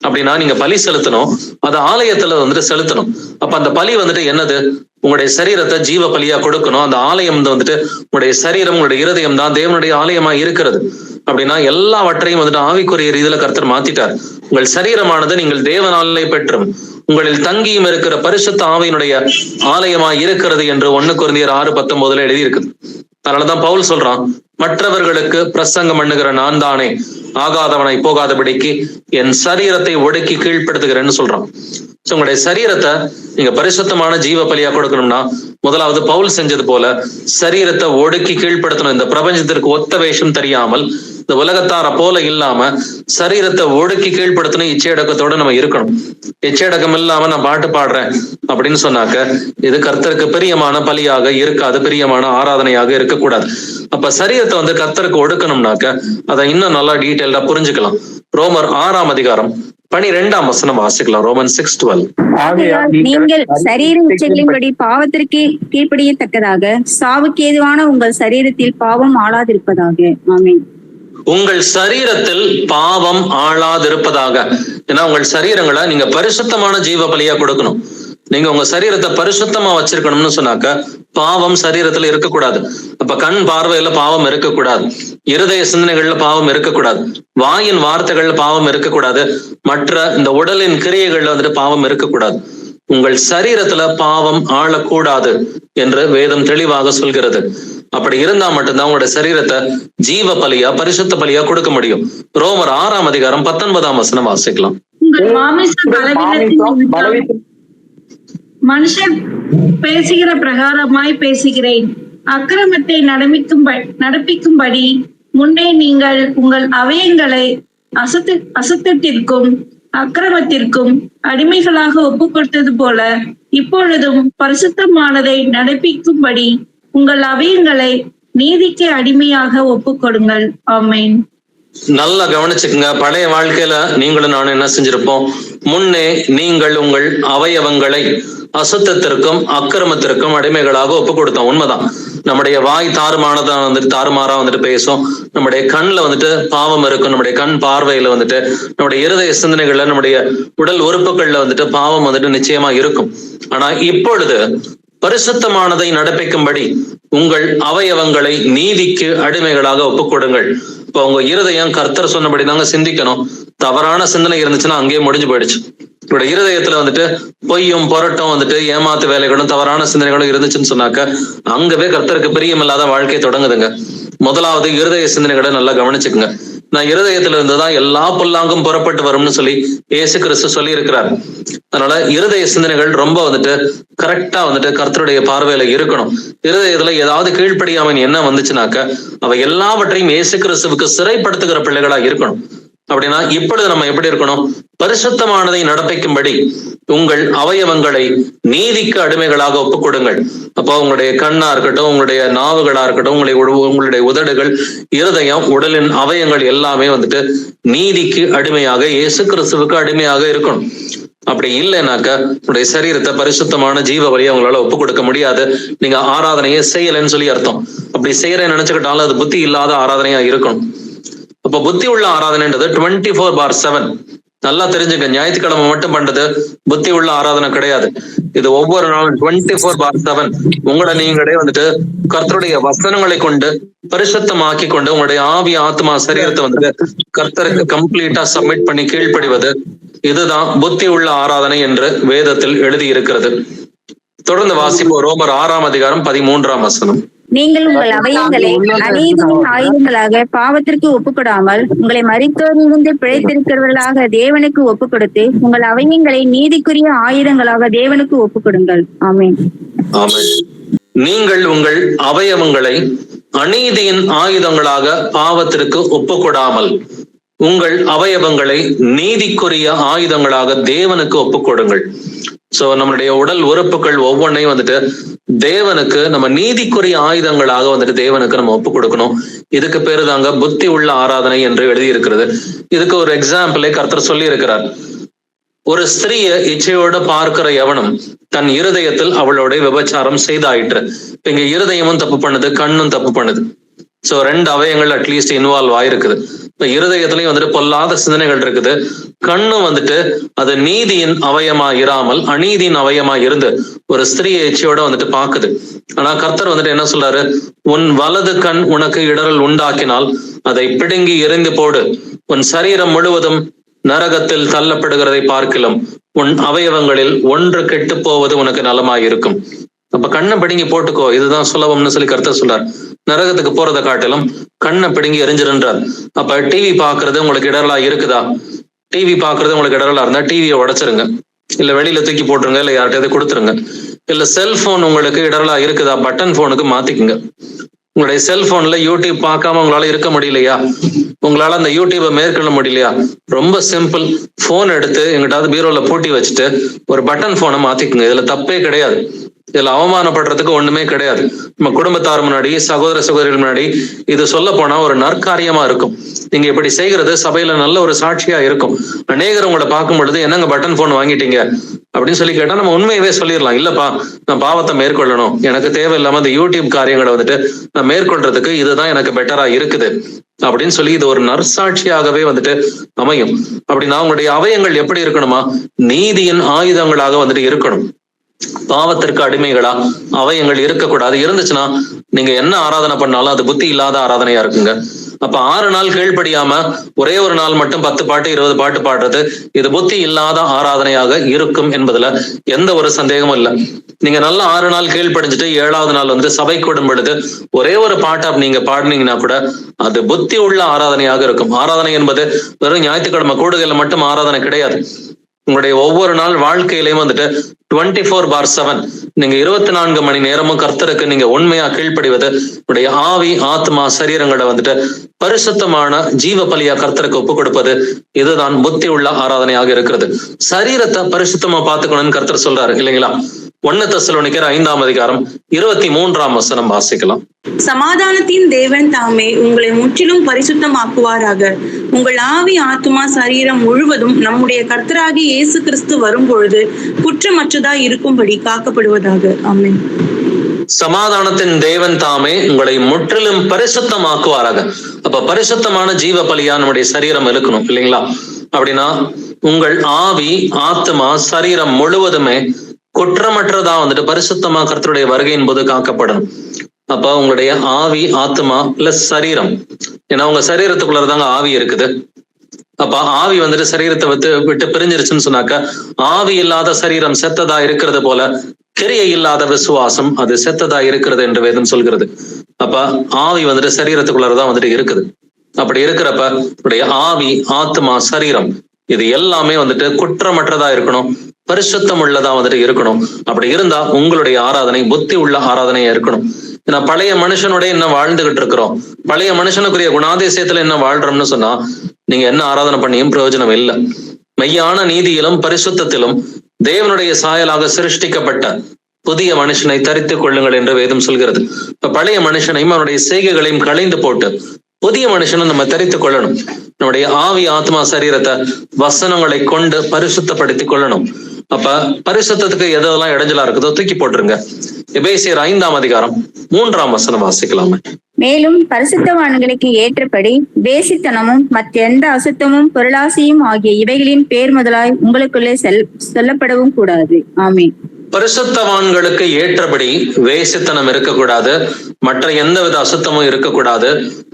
அப்படின்னா நீங்க பலி செலுத்தணும், அது ஆலயத்துல வந்துட்டு செலுத்தணும். அப்ப அந்த பலி வந்துட்டு என்னது? உங்களுடைய சரீரத்தை ஜீவ பலியா கொடுக்கணும். அந்த ஆலயம் வந்துட்டு உங்களுடைய சரீரம், உங்களுடைய இருதயம் தான் தேவனுடைய ஆலயமா இருக்கிறது. அப்படின்னா எல்லாவற்றையும் வந்துட்டு ஆவிக்குரிய ரீதியில கர்த்தர் மாத்திட்டார். உங்கள் சரீரமானது நீங்கள் தேவனாலே பெற்றும் உங்களில் தங்கியும் இருக்கிற பரிசுத்த ஆவியினுடைய ஆலயமா இருக்கிறது என்று 1 கொரிந்தியர் 6:19 எழுதியிருக்குது. அதனாலதான் பவுல் சொல்றான், மற்றவர்களுக்கு பிரசங்கம் பண்ணுகிற நான் தானே ஆகாதவனை போகாதபடிக்கு என் சரீரத்தை ஒடுக்கி கீழ்ப்படுத்துகிறேன்னு சொல்றான். சோ உங்களுடைய சரீரத்தை நீங்க பரிசுத்தமான ஜீவ பலியா கொடுக்கணும்னா முதலாவது பவுல் செஞ்சது போல சரீரத்தை ஒடுக்கி கீழ்ப்படுத்தணும். இந்த பிரபஞ்சத்திற்கு ஒத்த வேஷம் தெரியாமல், இந்த உலகத்தார போல இல்லாம சரீரத்தை ஒடுக்கி கீழ்ப்படுத்தணும். இச்சையடக்கத்தோட நம்ம இருக்கணும். இச்சையடக்கம் இல்லாம நான் பாட்டு பாடுறேன் அப்படின்னு சொன்னாக்க இது கர்த்தருக்கு பிரியமான பலியாக இருக்காது, பிரியமான ஆராதனையாக இருக்கக்கூடாது. அப்ப சரீரத்தை கர்த்தருக்கு ஒடுக்கணும்னாக்க அதை இன்னும் நல்லா டீட்டெயில்டா புரிஞ்சுக்கலாம். ரோமர் 6ஆம் அதிகாரம் 12ஆம் வசனம் வாசிக்கலாம். ரோமன் 6:12. ஆகையால் நீங்கள் சரீர இச்சைகளின்படி பாவத்திற்கு கீழ்ப்படியத்தக்கதாக சாவுக்கு ஏதுவான உங்கள் சரீரத்தில் பாவம் ஆளாதிருப்பதாக. ஆமென். உங்கள் சரீரத்தில் பாவம் ஆளாதிருப்பதாக. ஏன்னா உங்கள் சரீரங்களை நீங்க பரிசுத்தமான ஜீவ பலியா கொடுக்கணும். நீங்க உங்க சரீரத்தை பரிசுத்தமா வச்சிருக்கணும்னு சொன்னாக்க பாவம் சரீரத்துல இருக்கக்கூடாது. அப்ப கண் பார்வையில பாவம் இருக்கக்கூடாது, இருதய சிந்தனைகள்ல பாவம் இருக்கக்கூடாது, வாயின் வார்த்தைகள்ல பாவம் இருக்கக்கூடாது, மற்ற இந்த உடலின் கிரியைகள்ல பாவம் இருக்கக்கூடாது. உங்கள் சரீரத்துல பாவம் ஆளக்கூடாது என்று வேதம் தெளிவாக சொல்கிறது. அப்படி இருந்தா மட்டும்தான் உங்களுடைய சரீரத்தை ஜீவ பலியா பரிசுத்த பலியா கொடுக்க முடியும். ரோமர் 6ஆம் அதிகாரம் 19ஆம் வசனம் வாசிக்கலாம். உங்கள் மாமிச பலவீனத்தின் மனுஷன் பேசுகிற பிரகாரமாய் பேசுகிறேன். அக்கிரமத்தை நடப்பிக்கும்படி முன்னே நீங்கள் உங்கள் அவயங்களை அசுத்தத்திற்கும் அக்கிரமத்திற்கும் அடிமைகளாக ஒப்புக் கொடுத்தது போல இப்பொழுதும் பரிசுத்தமானதை நடப்பிக்கும்படி உங்கள் அவயங்களை நீதிக்கு அடிமையாக ஒப்புக் கொடுங்கள். ஆமென். நல்லா கவனிச்சுக்குங்க. பழைய வாழ்க்கையில நீங்களும் நானும் என்ன செஞ்சிருப்போம்? முன்னே நீங்கள் உங்கள் அவயவங்களை அசுத்தத்திற்கும் அக்கிரமத்திற்கும் அடிமைகளாக ஒப்பு கொடுத்தோம். உண்மைதான். நம்முடைய வாய் தாறுமானதா தாறுமாறா பேசும். நம்முடைய கண்ணுல பாவம் இருக்கும். நம்முடைய கண் பார்வையில நம்முடைய இருதய சிந்தனைகள்ல நம்முடைய உடல் உறுப்புகள்ல பாவம் நிச்சயமா இருக்கும். ஆனா இப்பொழுது பரிசுத்தமானதை நடப்பிக்கும்படி உங்கள் அவயவங்களை நீதிக்கு அடிமைகளாக ஒப்புக்கொடுங்கள். இப்ப உங்க இருதயம் கர்த்தர் சொன்னபடி தாங்க சிந்திக்கணும். தவறான சிந்தனை இருந்துச்சுன்னா அங்கேயே முடிஞ்சு போயிடுச்சு. உங்களுடைய இருதயத்துல பொய்யும் பொருட்டும் ஏமாத்து வேலைகளும் தவறான சிந்தனைகளும் இருந்துச்சுன்னு சொன்னாக்க அங்கவே கர்த்தருக்கு பிரியமில்லாத வாழ்க்கை தொடங்குதுங்க. முதலாவது இருதய சிந்தனைகளை நல்லா கவனிச்சுக்குங்க. நான் இருதயத்துல இருந்துதான் எல்லா பொல்லாங்கும் புறப்பட்டு வரும்னு சொல்லி இயேசு கிறிஸ்து சொல்லி இருக்கிறார். அதனால இருதய சிந்தனைகள் ரொம்ப கரெக்டா கர்த்தருடைய பார்வையில இருக்கணும். இருதயத்துல ஏதாவது கீழ்ப்படியாம என்ன வந்துச்சுனாக்க அவ எல்லாவற்றையும் இயேசு கிறிஸ்துவுக்கு சிறைப்படுத்துகிற பிள்ளைகளா இருக்கணும். அப்படின்னா இப்பொழுது நம்ம எப்படி இருக்கணும்? பரிசுத்தமானதை நடப்பிக்கும்படி உங்கள் அவயவங்களை நீதிக்கு அடிமைகளாக ஒப்புக் கொடுங்கள். அப்போ உங்களுடைய கண்ணா இருக்கட்டும், உங்களுடைய நாவுகளா இருக்கட்டும், உங்களுடைய உதடுகள், இருதயம், உடலின் அவயங்கள் எல்லாமே நீதிக்கு அடிமையாக இயேசு கிறிஸ்துவுக்கு அடிமையாக இருக்கணும். அப்படி இல்லைனாக்க உங்களுடைய சரீரத்தை பரிசுத்தமான ஜீவ வழியை உங்களால ஒப்புக் கொடுக்க முடியாது. நீங்க ஆராதனையே செய்யலைன்னு சொல்லி அர்த்தம். அப்படி செய்யறேன்னு நினைச்சுக்கிட்டாலும் அது புத்தி இல்லாத ஆராதனையா இருக்கணும். அப்ப புத்தி உள்ள ஆராதனைன்றது 24/7. நல்லா தெரிஞ்சுங்க. ஞாயிற்றுக்கிழமை மட்டும் பண்றது புத்தி உள்ள ஆராதனை கிடையாது. இது ஒவ்வொரு நாளும் 24/7 உங்களை நீங்களே கர்த்தருடைய வசனங்களை கொண்டு பரிசுத்தமாக்கி கொண்டு உங்களுடைய ஆவி ஆத்மா சரீரத்தை கர்த்தருக்கு கம்ப்ளீட்டா சப்மிட் பண்ணி கீழ்ப்படிவது, இதுதான் புத்தி உள்ள ஆராதனை என்று வேதத்தில் எழுதி இருக்கிறது. தொடர்ந்து வாசிப்போம். ரோமர் 6ஆம் அதிகாரம் 13ஆம் வசனம். நீங்கள் உங்கள் அவயங்களை அநீதியின் ஆயுதங்களாக பாவத்திற்கு ஒப்புக்கொடாமல் உங்களை மரித்தோரிலிருந்து பிழைத்திருக்கிறவர்களாக தேவனுக்கு ஒப்புக் கொடுத்து உங்கள் அவயங்களை நீதிக்குரிய ஆயுதங்களாக தேவனுக்கு ஒப்புக் கொடுங்கள். ஆமென். ஆமென். நீங்கள் உங்கள் அவயவங்களை அநீதியின் ஆயுதங்களாக பாவத்திற்கு ஒப்புக்கொடாமல் உங்கள் அவயவங்களை நீதிக்குரிய ஆயுதங்களாக தேவனுக்கு ஒப்புக்கொடுங்கள். சோ நம்மளுடைய உடல் உறுப்புகள் ஒவ்வொன்றையும் தேவனுக்கு நம்ம நீதிக்குரிய ஆயுதங்களாக தேவனுக்கு நம்ம ஒப்பு கொடுக்கணும். இதுக்கு பேரு தாங்க புத்தி உள்ள ஆராதனை என்று எழுதி இருக்கிறது. இதுக்கு ஒரு எக்ஸாம்பிளை கர்த்தர் சொல்லி இருக்கிறார். ஒரு ஸ்திரீய இச்சையோட பார்க்கிற எவனும் தன் இருதயத்தில் அவளோட விபச்சாரம் செய்தாயிற்று. இங்க இருதயமும் தப்பு பண்ணுது, கண்ணும் தப்பு பண்ணுது. சோ 2 அவயங்கள் அட்லீஸ்ட் இன்வால்வ் ஆயிருக்குது. இப்ப இருதயத்திலையும் பொல்லாத சிந்தனைகள் இருக்குது. கண்ணும் அது நீதியின் அவயமா இராமல் அநீதியின் அவயமா இருந்து ஒரு ஸ்திரீ இச்சையோட பாக்குது. ஆனா கர்த்தர் என்ன சொல்றாரு? உன் வலது கண் உனக்கு இடரல் உண்டாக்கினால் அதை பிடுங்கி எறிந்து போடு. உன் சரீரம் முழுவதும் நரகத்தில் தள்ளப்படுகிறதை பார்க்கிலும் உன் அவயவங்களில் ஒன்று கெட்டு போவது உனக்கு நலமாயிருக்கும். அப்ப கண்ணை பிடுங்கி போட்டுக்கோ, இதுதான் சுலபம்னு சொல்லி கர்த்தர் சொல்றார். நரகத்துக்கு போறதை காட்டிலும் கண்ணை பிடுங்கி எரிஞ்சிருன்றார். அப்ப டிவி பாக்குறது உங்களுக்கு இடரலா இருக்குதா? டிவி பாக்குறது உங்களுக்கு இடரலா இருந்தா டிவியை உடைச்சிருங்க, இல்ல வெளியில தூக்கி போட்டுருங்க, இல்ல யார்கிட்டயாவது கொடுத்துருங்க. இல்ல செல்போன் உங்களுக்கு இடரலா இருக்குதா? பட்டன் போனுக்கு மாத்திக்குங்க. உங்களுடைய செல்போன்ல யூடியூப் பார்க்காம உங்களால இருக்க முடியலையா? உங்களால அந்த யூடியூபை மேற்கொள்ள முடியலையா? ரொம்ப சிம்பிள். போன் எடுத்து எங்கிட்டாவது பீரோல பூட்டி வச்சுட்டு ஒரு பட்டன் போனை மாத்திக்குங்க. இதுல தப்பே கிடையாது. இதுல அவமானப்படுறதுக்கு ஒண்ணுமே கிடையாது. நம்ம குடும்பத்தார் முன்னாடி, சகோதர சகோதரிகள் முன்னாடி இது சொல்ல போனா ஒரு நற்காரியமா இருக்கும். நீங்க இப்படி செய்கிறது சபையில நல்ல ஒரு சாட்சியா இருக்கும். அநேகர் உங்களை பார்க்கும் பொழுது என்னங்க பட்டன் போன் வாங்கிட்டீங்க அப்படின்னு சொல்லி கேட்டா நம்ம உண்மையவே சொல்லிடலாம். இல்லப்பா, நான் பாவத்தை மேற்கொள்ளணும், எனக்கு தேவையில்லாம இந்த யூடியூப் காரியங்களை வந்துட்டு நான் மேற்கொள்றதுக்கு இதுதான் எனக்கு பெட்டரா இருக்குது அப்படின்னு சொல்லி இது ஒரு நற்சாட்சியாகவே வந்துட்டு அமையும். அப்படின்னா உங்களுடைய அவயங்கள் எப்படி இருக்கணுமா? நீதியின் ஆயுதங்களாக வந்துட்டு இருக்கணும். பாவத்திற்கு அடிமைகளா அவயங்கள் இருக்கக்கூடாது. இருந்துச்சுன்னா நீங்க என்ன ஆராதனை பண்ணாலும் அது புத்தி இல்லாத ஆராதனையா இருக்குங்க. அப்ப 6 நாள் கீழ்ப்படியாம ஒரே ஒரு நாள் மட்டும் 10 பாட்டு 20 பாட்டு பாடுறது இது புத்தி இல்லாத ஆராதனையாக இருக்கும் என்பதுல எந்த ஒரு சந்தேகமும் இல்லை. நீங்க நல்லா 6 நாள் கீழ்ப்படிஞ்சிட்டு 7வது நாள் வந்து சபை கூடும் பொழுது ஒரே ஒரு பாட்டை நீங்க பாடினீங்கன்னா கூட அது புத்தி உள்ள ஆராதனையாக இருக்கும். ஆராதனை என்பது வெறும் ஞாயிற்றுக்கிழமை கூடுகையில மட்டும் ஆராதனை கிடையாது. உங்களுடைய ஒவ்வொரு நாள் வாழ்க்கையிலையும் வந்துட்டு 24/7 நீங்க 24 மணி நேரமும் கர்த்தருக்கு நீங்க உண்மையா கீழ்ப்படிவது, உங்களுடைய ஆவி ஆத்மா சரீரங்களை வந்துட்டு பரிசுத்தமான ஜீவ பலியா கர்த்தருக்கு ஒப்பு கொடுப்பது, இதுதான் புத்தி உள்ள ஆராதனையாக இருக்கிறது. சரீரத்தை பரிசுத்தமா பார்த்துக்கணும்னு கர்த்தர் சொல்றாரு இல்லைங்களா? 1 தெசலோனிக்கர் 5ஆம் அதிகாரம் 23ஆம் வசனம் வாசிக்கலாம். சமாதானத்தின் தேவன் தாமே உங்களை முற்றிலும் பரிசுத்தமாக்குவாராக. உங்கள் ஆவி ஆத்துமா சரீரம் முழுவதும் நம்முடைய கர்த்தராகிய இயேசு கிறிஸ்து வரும்பொழுது குற்றமற்றதாய் இருக்கும்படி காக்கப்படுவதாக. ஆமென். சமாதானத்தின் தேவன் தாமே உங்களை முற்றிலும் பரிசுத்தமாக்குவாராக. அப்ப பரிசுத்தமான ஜீவ பலியா நம்முடைய சரீரம் இருக்கணும் இல்லைங்களா? அப்படின்னா உங்கள் ஆவி ஆத்மா சரீரம் முழுவதுமே குற்றமற்றதா வந்துட்டு பரிசுத்தமா கர்த்தருடைய வருகையின் போது காக்கப்படணும். அப்ப உங்களுடைய ஆவி ஆத்மா பிளஸ் சரீரம், ஏன்னா உங்க சரீரத்துக்குள்ளதாங்க ஆவி இருக்குது. அப்ப ஆவி வந்துட்டு சரீரத்தை விட்டு பிரிஞ்சிருச்சுன்னு சொன்னாக்க ஆவி இல்லாத சரீரம் செத்ததா இருக்கிறது போல கிரியை இல்லாத விசுவாசம் அது செத்ததா இருக்கிறது என்று வேதம் சொல்கிறது. அப்ப ஆவி வந்துட்டு சரீரத்துக்குள்ளதான் வந்துட்டு இருக்குது. அப்படி இருக்கிறப்ப உடைய ஆவி ஆத்மா சரீரம் இது எல்லாமே வந்துட்டு குற்றமற்றதா இருக்கணும், பரிசுத்தம் உள்ளதா வந்துட்டு இருக்கணும். அப்படி இருந்தா உங்களுடைய ஆராதனை புத்தி உள்ள ஆராதனையா இருக்கணும். ஏன்னா பழைய மனுஷனுடைய என்ன வாழ்ந்துகிட்டு இருக்கிறோம், பழைய மனுஷனுக்குரிய குணாதிசயத்துல என்ன வாழ்றோம்னு சொன்னா நீங்க என்ன ஆராதனை பண்ணியும் பிரயோஜனம் இல்லை. மெய்யான நீதியிலும் பரிசுத்தத்திலும் தேவனுடைய சாயலாக சிருஷ்டிக்கப்பட்ட புதிய மனுஷனை தரித்துக் கொள்ளுங்கள் என்று வேதம் சொல்கிறது. இப்ப பழைய மனுஷனையும் அவனுடைய செய்கைகளையும் களைந்து போட்டு புதிய மனுஷனை நம்ம தரித்துக் கொள்ளணும். நம்முடைய ஆவி ஆத்மா சரீரத்தை வசனங்களை கொண்டு பரிசுத்தப்படுத்திக் கொள்ளணும். அப்ப பரிசுத்தத்துக்கு எதெல்லாம் இடைஞ்சலா இருக்குதோ தூக்கி போட்டுருங்க. எபேசியர் 5ஆம் அதிகாரம் 3ஆம் வசனம் வாசிக்கலாமே. மேலும் பரிசுத்தவான்களுக்கு ஏற்றபடி வேசித்தனமும் மற்றெந்த அசுத்தமும் பொருளாசையும் ஆகிய இவைகளின் பேர் முதலாய் உங்களுக்குள்ளே சொல்லப்படவும் கூடாது. ஆமென். பரிசுத்தவான்களுக்கு ஏற்றபடி வேசித்தனம் இருக்கக்கூடாது, மற்ற எந்தவித அசுத்தமும் இருக்கக்கூடாது,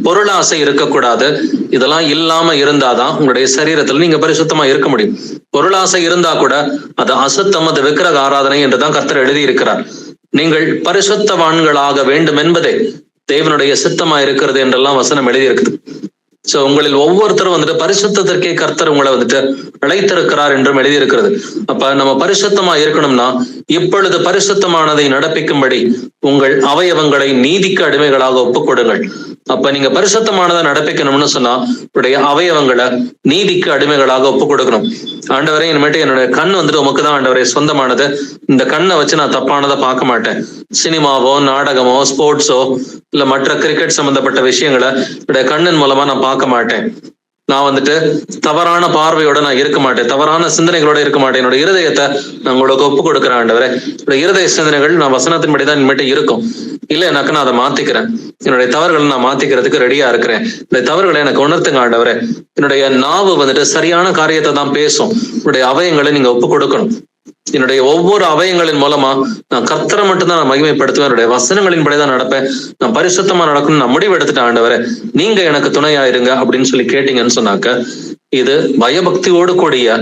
பொருளாசை இருக்கக்கூடாது. இதெல்லாம் இல்லாம இருந்தாதான் உங்களுடைய சரீரத்தில் நீங்க பரிசுத்தமா இருக்க முடியும். பொருளாசை இருந்தா கூட அது அசுத்தம், அது விக்கிரக ஆராதனை என்றுதான் கர்த்தர் எழுதி இருக்கிறார். நீங்கள் பரிசுத்தவான்களாக வேண்டும் என்பதே தேவனுடைய சித்தமா இருக்கிறது என்றெல்லாம் வசனம் எழுதி இருக்குது. சோ உங்களில் ஒவ்வொருத்தரும் வந்துட்டு பரிசுத்தத்திற்கே கர்த்தர் உங்களை வந்துட்டு அழைத்திருக்கிறார் என்றும் எழுதியிருக்கிறது. அப்ப நம்ம பரிசுத்தமா இருக்கணும்னா இப்பொழுது பரிசுத்தமானதை நடப்பிக்கும்படி உங்கள் அவயவங்களை நீதிக்கு அடிமைகளாக ஒப்புக்கொடுங்கள். அப்ப நீங்க பரிசுத்தமானதை நடப்பிக்கணும்னு சொன்னா உங்களுடைய அவயவங்களை நீதிக்கு அடிமைகளாக ஒப்பு கொடுக்கணும். ஆண்டவரே, இனிமேட்டு என்னுடைய கண் வந்துட்டு உமக்கு தான் ஆண்டவரே சொந்தமானது. இந்த கண்ணை வச்சு நான் தப்பானதை பார்க்க மாட்டேன். சினிமாவோ நாடகமோ ஸ்போர்ட்ஸோ இல்ல மற்ற கிரிக்கெட் சம்பந்தப்பட்ட விஷயங்களை என்னுடைய கண்ணின் மூலமா நான் பார்க்க மாட்டேன். நான் வந்துட்டு தவறான பார்வையோட நான் இருக்க மாட்டேன், தவறான சிந்தனைகளோட இருக்க மாட்டேன். என்னோட இருதயத்தை நான் உங்களுக்கு ஒப்பு கொடுக்குறேன் ஆண்டவரே. என்னோட இருதய சிந்தனைகள் நான் வசனத்தின்படிதான் இனிமேட்டு இருக்கும். இல்ல எனக்கு நான் அதை மாத்திக்கிறேன். என்னுடைய தவறுகளை நான் மாத்திக்கிறதுக்கு ரெடியா இருக்கிறேன். என்னுடைய தவறுகளை எனக்கு உணர்த்துங்க ஆண்டவரே. என்னுடைய நாவு வந்துட்டு சரியான காரியத்தை தான் பேசும். என்னுடைய அவயங்களை நீங்க ஒப்பு கொடுக்கணும். என்னுடைய ஒவ்வொரு அவயங்களின் மூலமா நான் கர்த்தரை மட்டும்தான் நான் மகிமைப்படுத்துவேன். என்னுடைய வசனங்களின் படிதான் நடப்பேன். நான் பரிசுத்தமா நடக்கணும்னு நான் முடிவு எடுத்துட்டேன் ஆண்டவரே, நீங்க எனக்கு துணையா இருங்க அப்படின்னு சொல்லி கேட்டீங்கன்னு சொன்னாக்க இது பயபக்தியோடு கூடிய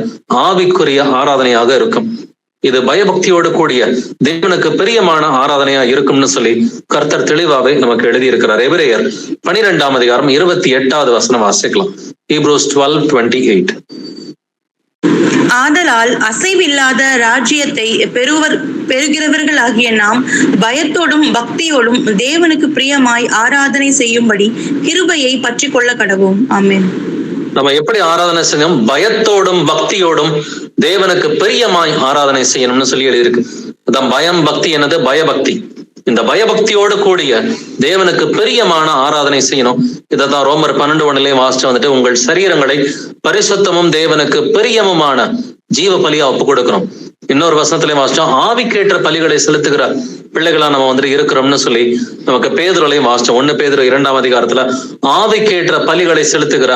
ஆவிக்குரிய ஆராதனையாக இருக்கும். இது பயபக்தியோடு கூடிய தேவனுக்கு பிரியமான ஆராதனையா இருக்கும்னு சொல்லி கர்த்தர் தெளிவாவே நமக்கு எழுதியிருக்கிறார். எபிரேயர் 12ஆம் அதிகாரம் 28வது வசனம் வாசிக்கலாம். Hebrews 12:28. ஆதலால் அசைவில்லாத ராஜ்யத்தை பெறுகிறவர்களாகிய நாம் பயத்தோடும் பக்தியோடும் தேவனுக்கு பிரியமாய் ஆராதனை செய்யும்படி கிருபையை பற்றி கொள்ள கடவோம். ஆமென். நம்ம எப்படி ஆராதனை செய்யணும்? பயத்தோடும் பக்தியோடும் தேவனுக்கு பிரியமாய் ஆராதனை செய்யணும்னு சொல்லி எழுதியிருக்கு. அதான் பயம் பக்தி என்னது? பயபக்தி. இந்த பயபக்தியோடு கூடிய தேவனுக்கு பிரியமான ஆராதனை செய்யணும். இதைதான் ரோமர் 12:1 வாசிச்சு வந்துட்டு உங்கள் சரீரங்களை பரிசுத்தமும் தேவனுக்கு பிரியமுமான ஜீவ பலியா ஒப்பு கொடுக்கணும். இன்னொரு வசனத்திலே வாசிச்சோம், ஆவிக்கேற்ற பலிகளை செலுத்துகிற பிள்ளைகளா நம்ம வந்துட்டு இருக்கிறோம்னு சொல்லி நமக்கு பேதுருலையும் வாசிச்சோம். 1 பேதுரு 2ஆம் அதிகாரத்துல ஆவிக்கேற்ற பலிகளை செலுத்துகிற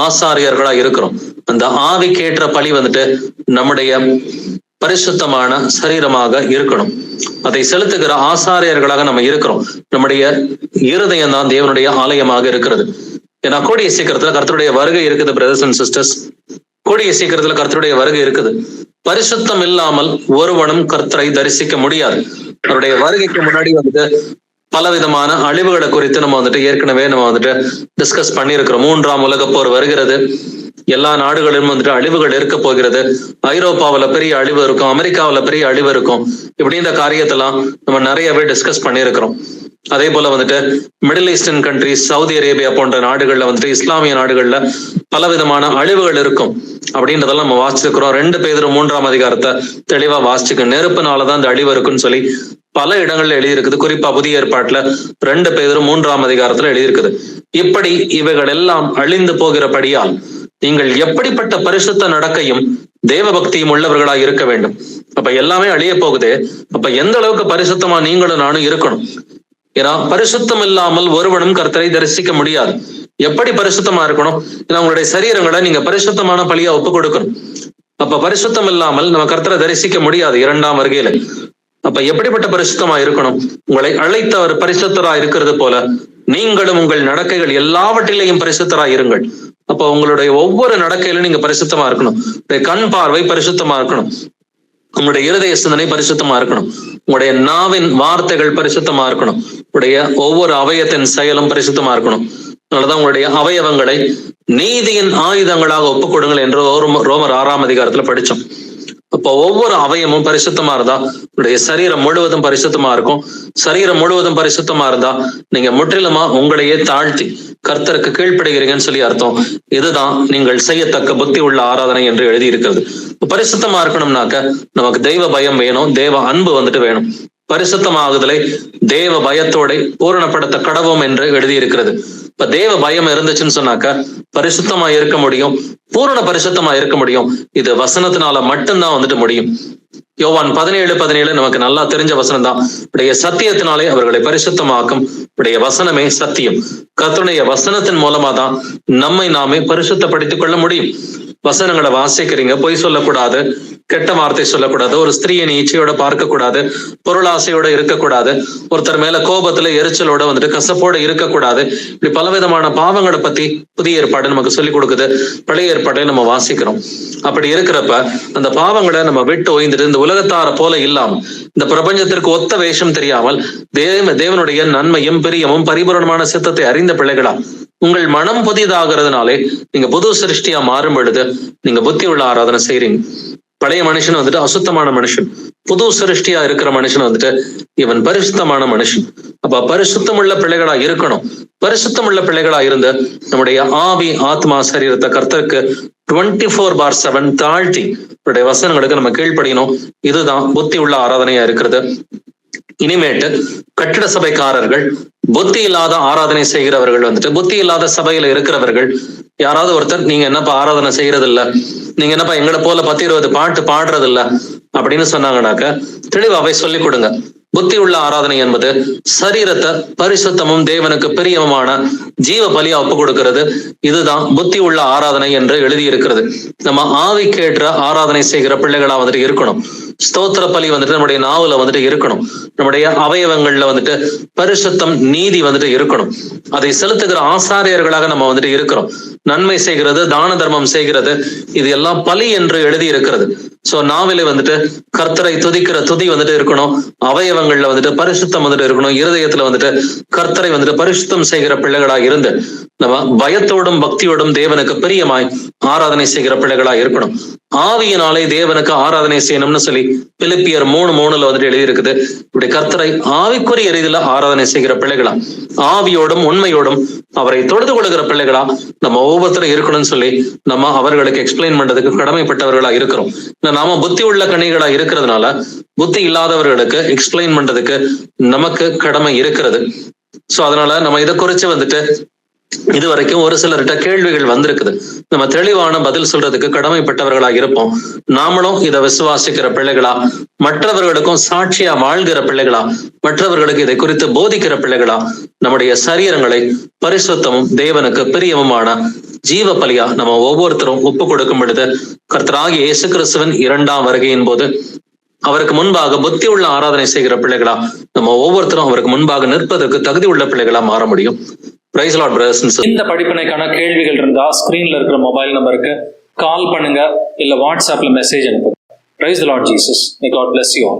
ஆசாரியர்களா இருக்கிறோம். அந்த ஆவிக்கேற்ற பலி வந்துட்டு நம்முடைய பரிசுத்தமான சரீரமாக இருக்கணும். அதை செலுத்துகிற ஆசாரியர்களாக நம்ம இருக்கிறோம். நம்முடைய இருதயம் தான் தேவனுடைய ஆலயமாக இருக்கிறது. ஏன்னா கூடிய சீக்கிரத்துல கர்த்தருடைய வருகை இருக்குது. பிரதர்ஸ் அண்ட் சிஸ்டர்ஸ், கூடிய சீக்கிரத்துல கர்த்தருடைய வருகை இருக்குது. பரிசுத்தம் இல்லாமல் ஒருவனும் கர்த்தரை தரிசிக்க முடியாது. அவருடைய வருகைக்கு முன்னாடி வந்துட்டு பலவிதமான அழிவுகளை குறித்து நம்ம வந்துட்டு ஏற்கனவே நம்ம வந்துட்டு டிஸ்கஸ் பண்ணியிருக்கிறோம். 3ஆம் உலகப் போர் வருகிறது. எல்லா நாடுகளிலும் வந்துட்டு அழிவுகள் இருக்க போகிறது. ஐரோப்பாவில பெரிய அழிவு இருக்கும், அமெரிக்காவில பெரிய அழிவு இருக்கும். இப்படின்ற காரியத்தெல்லாம் நம்ம நிறையவே டிஸ்கஸ் பண்ணியிருக்கிறோம். அதே போல வந்துட்டு middle eastern countries, Saudi Arabia போன்ற நாடுகள்ல வந்துட்டு இஸ்லாமிய நாடுகள்ல பலவிதமான அழிவுகள் இருக்கும் அப்படின்றதெல்லாம் நம்ம வாசிச்சிருக்கிறோம். 2 பேதுரு 3ஆம் அதிகாரத்தை தெளிவா வாசிச்சுக்க. நெருப்புனாலதான் இந்த அழிவு இருக்குன்னு சொல்லி பல இடங்கள்ல எழுதியிருக்குது. குறிப்பா புதிய ஏற்பாட்டுல 2 பேதுரு 3ஆம் அதிகாரத்துல எழுதியிருக்குது. இப்படி இவைகள் எல்லாம் அழிந்து போகிறபடியால் நீங்கள் எப்படிப்பட்ட பரிசுத்த நடக்கையும் தேவ பக்தியும் உள்ளவர்களாக இருக்க வேண்டும். அப்ப எல்லாமே அழிய போகுது. அப்ப எந்த அளவுக்கு பரிசுத்தமா நீங்களும் நானும் இருக்கணும்? ஏன்னா பரிசுத்தம் இல்லாமல் ஒருவனும் கர்த்தரை தரிசிக்க முடியாது. எப்படி பரிசுத்தமா இருக்கணும்? ஏன்னா உங்களுடைய சரீரங்களை நீங்க பரிசுத்தமான பலியா ஒப்பு கொடுக்கணும். அப்ப பரிசுத்தம் இல்லாமல் நம்ம கர்த்தரை தரிசிக்க முடியாது 2ஆம் வருகையில. அப்ப எப்படிப்பட்ட பரிசுத்தமா இருக்கணும்? உங்களை அழைத்தவர் பரிசுத்தரா இருக்கிறது போல நீங்களும் உங்கள் நடக்கைகள் எல்லாவற்றிலையும் பரிசுத்தரா இருங்கள். அப்ப உங்களுடைய ஒவ்வொரு நடக்கையிலும் நீங்க பரிசுத்தமா இருக்கணும். கண் பார்வை பரிசுத்தமா இருக்கணும். உங்களுடைய இருதய சிந்தனை பரிசுத்தமா இருக்கணும். உங்களுடைய நாவின் வார்த்தைகள் பரிசுத்தமா இருக்கணும். உங்களுடைய ஒவ்வொரு அவயத்தின் செயலும் பரிசுத்தமா இருக்கணும். அதனாலதான் உங்களுடைய அவயவங்களை நீதியின் ஆயுதங்களாக ஒப்புக் கொடுங்கள் என்று ரோமர் 6ஆம் அதிகாரத்துல படிச்சோம். அப்போ ஒவ்வொரு அவயமும் பரிசுத்தமா இருந்தா உங்களுடைய சரீரம் முழுவதும் பரிசுத்தமா இருக்கும். சரீரம் முழுவதும் பரிசுத்தமா இருந்தா நீங்க முற்றிலுமா உங்களையே தாழ்த்தி கர்த்தருக்கு கீழ்ப்படுகிறீங்கன்னு சொல்லி அர்த்தம். இதுதான் நீங்கள் செய்யத்தக்க புத்தி உள்ள ஆராதனை என்று எழுதி இருக்கிறது. பரிசுத்தமா இருக்கணும்னாக்க நமக்கு தெய்வ பயம் வேணும், தேவ அன்பு வந்துட்டு வேணும். பரிசுத்தமாகுதலை தேவ பயத்தோட பூரணப்படுத்த கடவோம் என்று எழுதி இருக்கிறது. இப்ப தேவ பயம் இருந்துச்சுன்னு சொன்னாக்க பரிசுத்தமா இருக்க முடியும், பூரண பரிசுத்தமா இருக்க முடியும். இது வசனத்தினால மட்டும்தான் வந்துட்டு முடியும். யோவான் 17:17 நமக்கு நல்லா தெரிஞ்ச வசனம் தான். உடைய சத்தியத்தினாலே அவர்களை பரிசுத்தமாக்கும், உடைய வசனமே சத்தியம். கர்த்தருடைய வசனத்தின் மூலமா தான் நம்மை நாமே பரிசுத்தப்படுத்திக் கொள்ள முடியும். வசனங்களை வாசிக்கிறீங்க, பொய் சொல்லக்கூடாது, கெட்ட வார்த்தை சொல்லக்கூடாது, ஒரு ஸ்திரீயை இச்சையோட பார்க்க கூடாது, பொருளாசையோட இருக்கக்கூடாது, ஒருத்தர் மேல கோபத்துல எரிச்சலோட வந்துட்டு கசப்போட இருக்கக்கூடாது. இப்படி பலவிதமான பாவங்களை பத்தி புதிய ஏற்பாடு நமக்கு சொல்லிக் கொடுக்குது. பழைய ஏற்பாட்டை நம்ம வாசிக்கிறோம். அப்படி இருக்கிறப்ப அந்த பாவங்களை நம்ம விட்டு ஓய்ந்துட்டு இந்த உலகத்தார போல இல்லாம, இந்த பிரபஞ்சத்திற்கு ஒத்த வேஷம் தெரியாமல் தேவனுடைய நன்மையும் பிரியமும் பரிபூரணமான சித்தத்தை அறிந்த பிள்ளைகளா உங்கள் மனம் புதியதாகிறதுனாலே நீங்க புது சிருஷ்டியா மாறும் பொழுது நீங்க புத்தி உள்ள ஆராதனை செய்றீங்க. பழைய மனுஷன் வந்துட்டு அசுத்தமான மனுஷன், புது சிருஷ்டியா இருக்கிற மனுஷன் வந்துட்டு இவன் பரிசுத்தமான மனுஷன். அப்ப பரிசுத்தம் உள்ள பிள்ளைகளா இருக்கணும். பரிசுத்தம் உள்ள பிள்ளைகளா இருந்து நம்முடைய ஆவி ஆத்மா சரீரத்தை கர்த்தருக்கு 24/7 தாழ்த்தி அவருடைய வசனங்களுக்கு நம்ம கீழ்ப்படியணும். இதுதான் புத்தி உள்ள ஆராதனையா இருக்கிறது. இனிமேட்டு கட்டிட சபைக்காரர்கள், புத்தி இல்லாத ஆராதனை செய்கிறவர்கள் வந்துட்டு, புத்தி இல்லாத சபையில இருக்கிறவர்கள் யாராவது ஒருத்தர் நீங்க என்னப்பா ஆராதனை செய்யறது இல்ல, நீங்க என்னப்பா எங்களை போல 10-20 பாட்டு பாடுறது இல்ல அப்படின்னு சொன்னாங்கன்னாக்க தெளிவாவே சொல்லிக் கொடுங்க. புத்தி உள்ள ஆராதனை என்பது சரீரத்தை பரிசுத்தமும் தேவனுக்கு பிரியமான ஜீவ பலியா ஒப்பு கொடுக்கிறது. இதுதான் புத்தி உள்ள ஆராதனை என்று எழுதி இருக்கிறது. நம்ம ஆவிக்கேற்ற ஆராதனை செய்கிற பிள்ளைகளா வந்துட்டு இருக்கணும். ஸ்தோத்திர பலி வந்துட்டு நம்முடைய நாவுல வந்துட்டு இருக்கணும். நம்முடைய அவயவங்கள்ல வந்துட்டு பரிசுத்தம், நீதி வந்துட்டு இருக்கணும். அதை செலுத்துகிற ஆசாரியர்களாக நம்ம வந்துட்டு இருக்கிறோம். நன்மை செய்கிறது, தான தர்மம் செய்கிறது, இது எல்லாம் பலி என்று எழுதி இருக்கிறது. சோ நாவில வந்துட்டு கர்த்தரை துதிக்கிற துதி வந்துட்டு இருக்கணும். அவயவங்கள்ல வந்துட்டு பரிசுத்தம் வந்துட்டு இருக்கணும். இருதயத்துல வந்துட்டு கர்த்தரை வந்துட்டு பரிசுத்தம் செய்கிற பிள்ளைகளாக இருந்து நம்ம பயத்தோடும் பக்தியோடும் தேவனுக்கு பிரியமாய் ஆராதனை செய்கிற பிள்ளைகளா இருக்கணும். ஆவியினாலே தேவனுக்கு ஆராதனை செய்யணும்னு சொல்லி பிலிப்பியர் 3:3 வந்துட்டு எழுதி இருக்குது. இப்படி கர்த்தரை ஆவிக்குரிய ரீதியில ஆராதனை செய்கிற பிள்ளைகளா, ஆவியோடும் உண்மையோடும் அவரை தொழுது கொள்கிற பிள்ளைகளா நம்ம ஒவ்வொருத்தரும் இருக்கணும்னு சொல்லி நம்ம அவர்களுக்கு எக்ஸ்பிளைன் பண்றதுக்கு கடமைப்பட்டவர்களா இருக்கிறோம். நாம புத்தி உள்ள கனிகளா இருக்கிறதுனால புத்தி இல்லாதவர்களுக்கு எக்ஸ்பிளைன் பண்றதுக்கு நமக்கு கடமை இருக்கிறது. சோ அதனால நம்ம இதை குறிச்சு வந்துட்டு இதுவரைக்கும் ஒரு சிலர்கிட்ட கேள்விகள் வந்திருக்குது. நம்ம தெளிவான பதில் சொல்றதுக்கு கடமைப்பட்டவர்களா இருப்போம். நாமளும் இதை விசுவாசிக்கிற பிள்ளைகளா, மற்றவர்களுக்கும் சாட்சியா வாழ்கிற பிள்ளைகளா, மற்றவர்களுக்கு இதை குறித்து போதிக்கிற பிள்ளைகளா, நம்முடைய சரீரங்களை பரிசுத்தமும் தேவனுக்கு பிரியமுமான ஜீவ பலியா நம்ம ஒவ்வொருத்தரும் ஒப்பு கொடுக்கும் பொழுது கர்த்தராகிய இயேசு கிறிஸ்துவின் 2ஆம் வருகையின் போது அவருக்கு முன்பாக புத்தி உள்ள ஆராதனை செய்கிற பிள்ளைகளா நம்ம ஒவ்வொருத்தரும் அவருக்கு முன்பாக நிற்பதற்கு தகுதி உள்ள பிள்ளைகளா மாற முடியும். Praise lord brothers and sisters. இந்த படிப்பினைக்கான கேள்விகள் இருந்தா ஸ்கிரீன்ல இருக்கிற மொபைல் நம்பருக்கு கால் பண்ணுங்க, இல்ல வாட்ஸ்அப்ல மெசேஜ் அனுப்புங்க. Praise the lord Jesus. May God bless you all.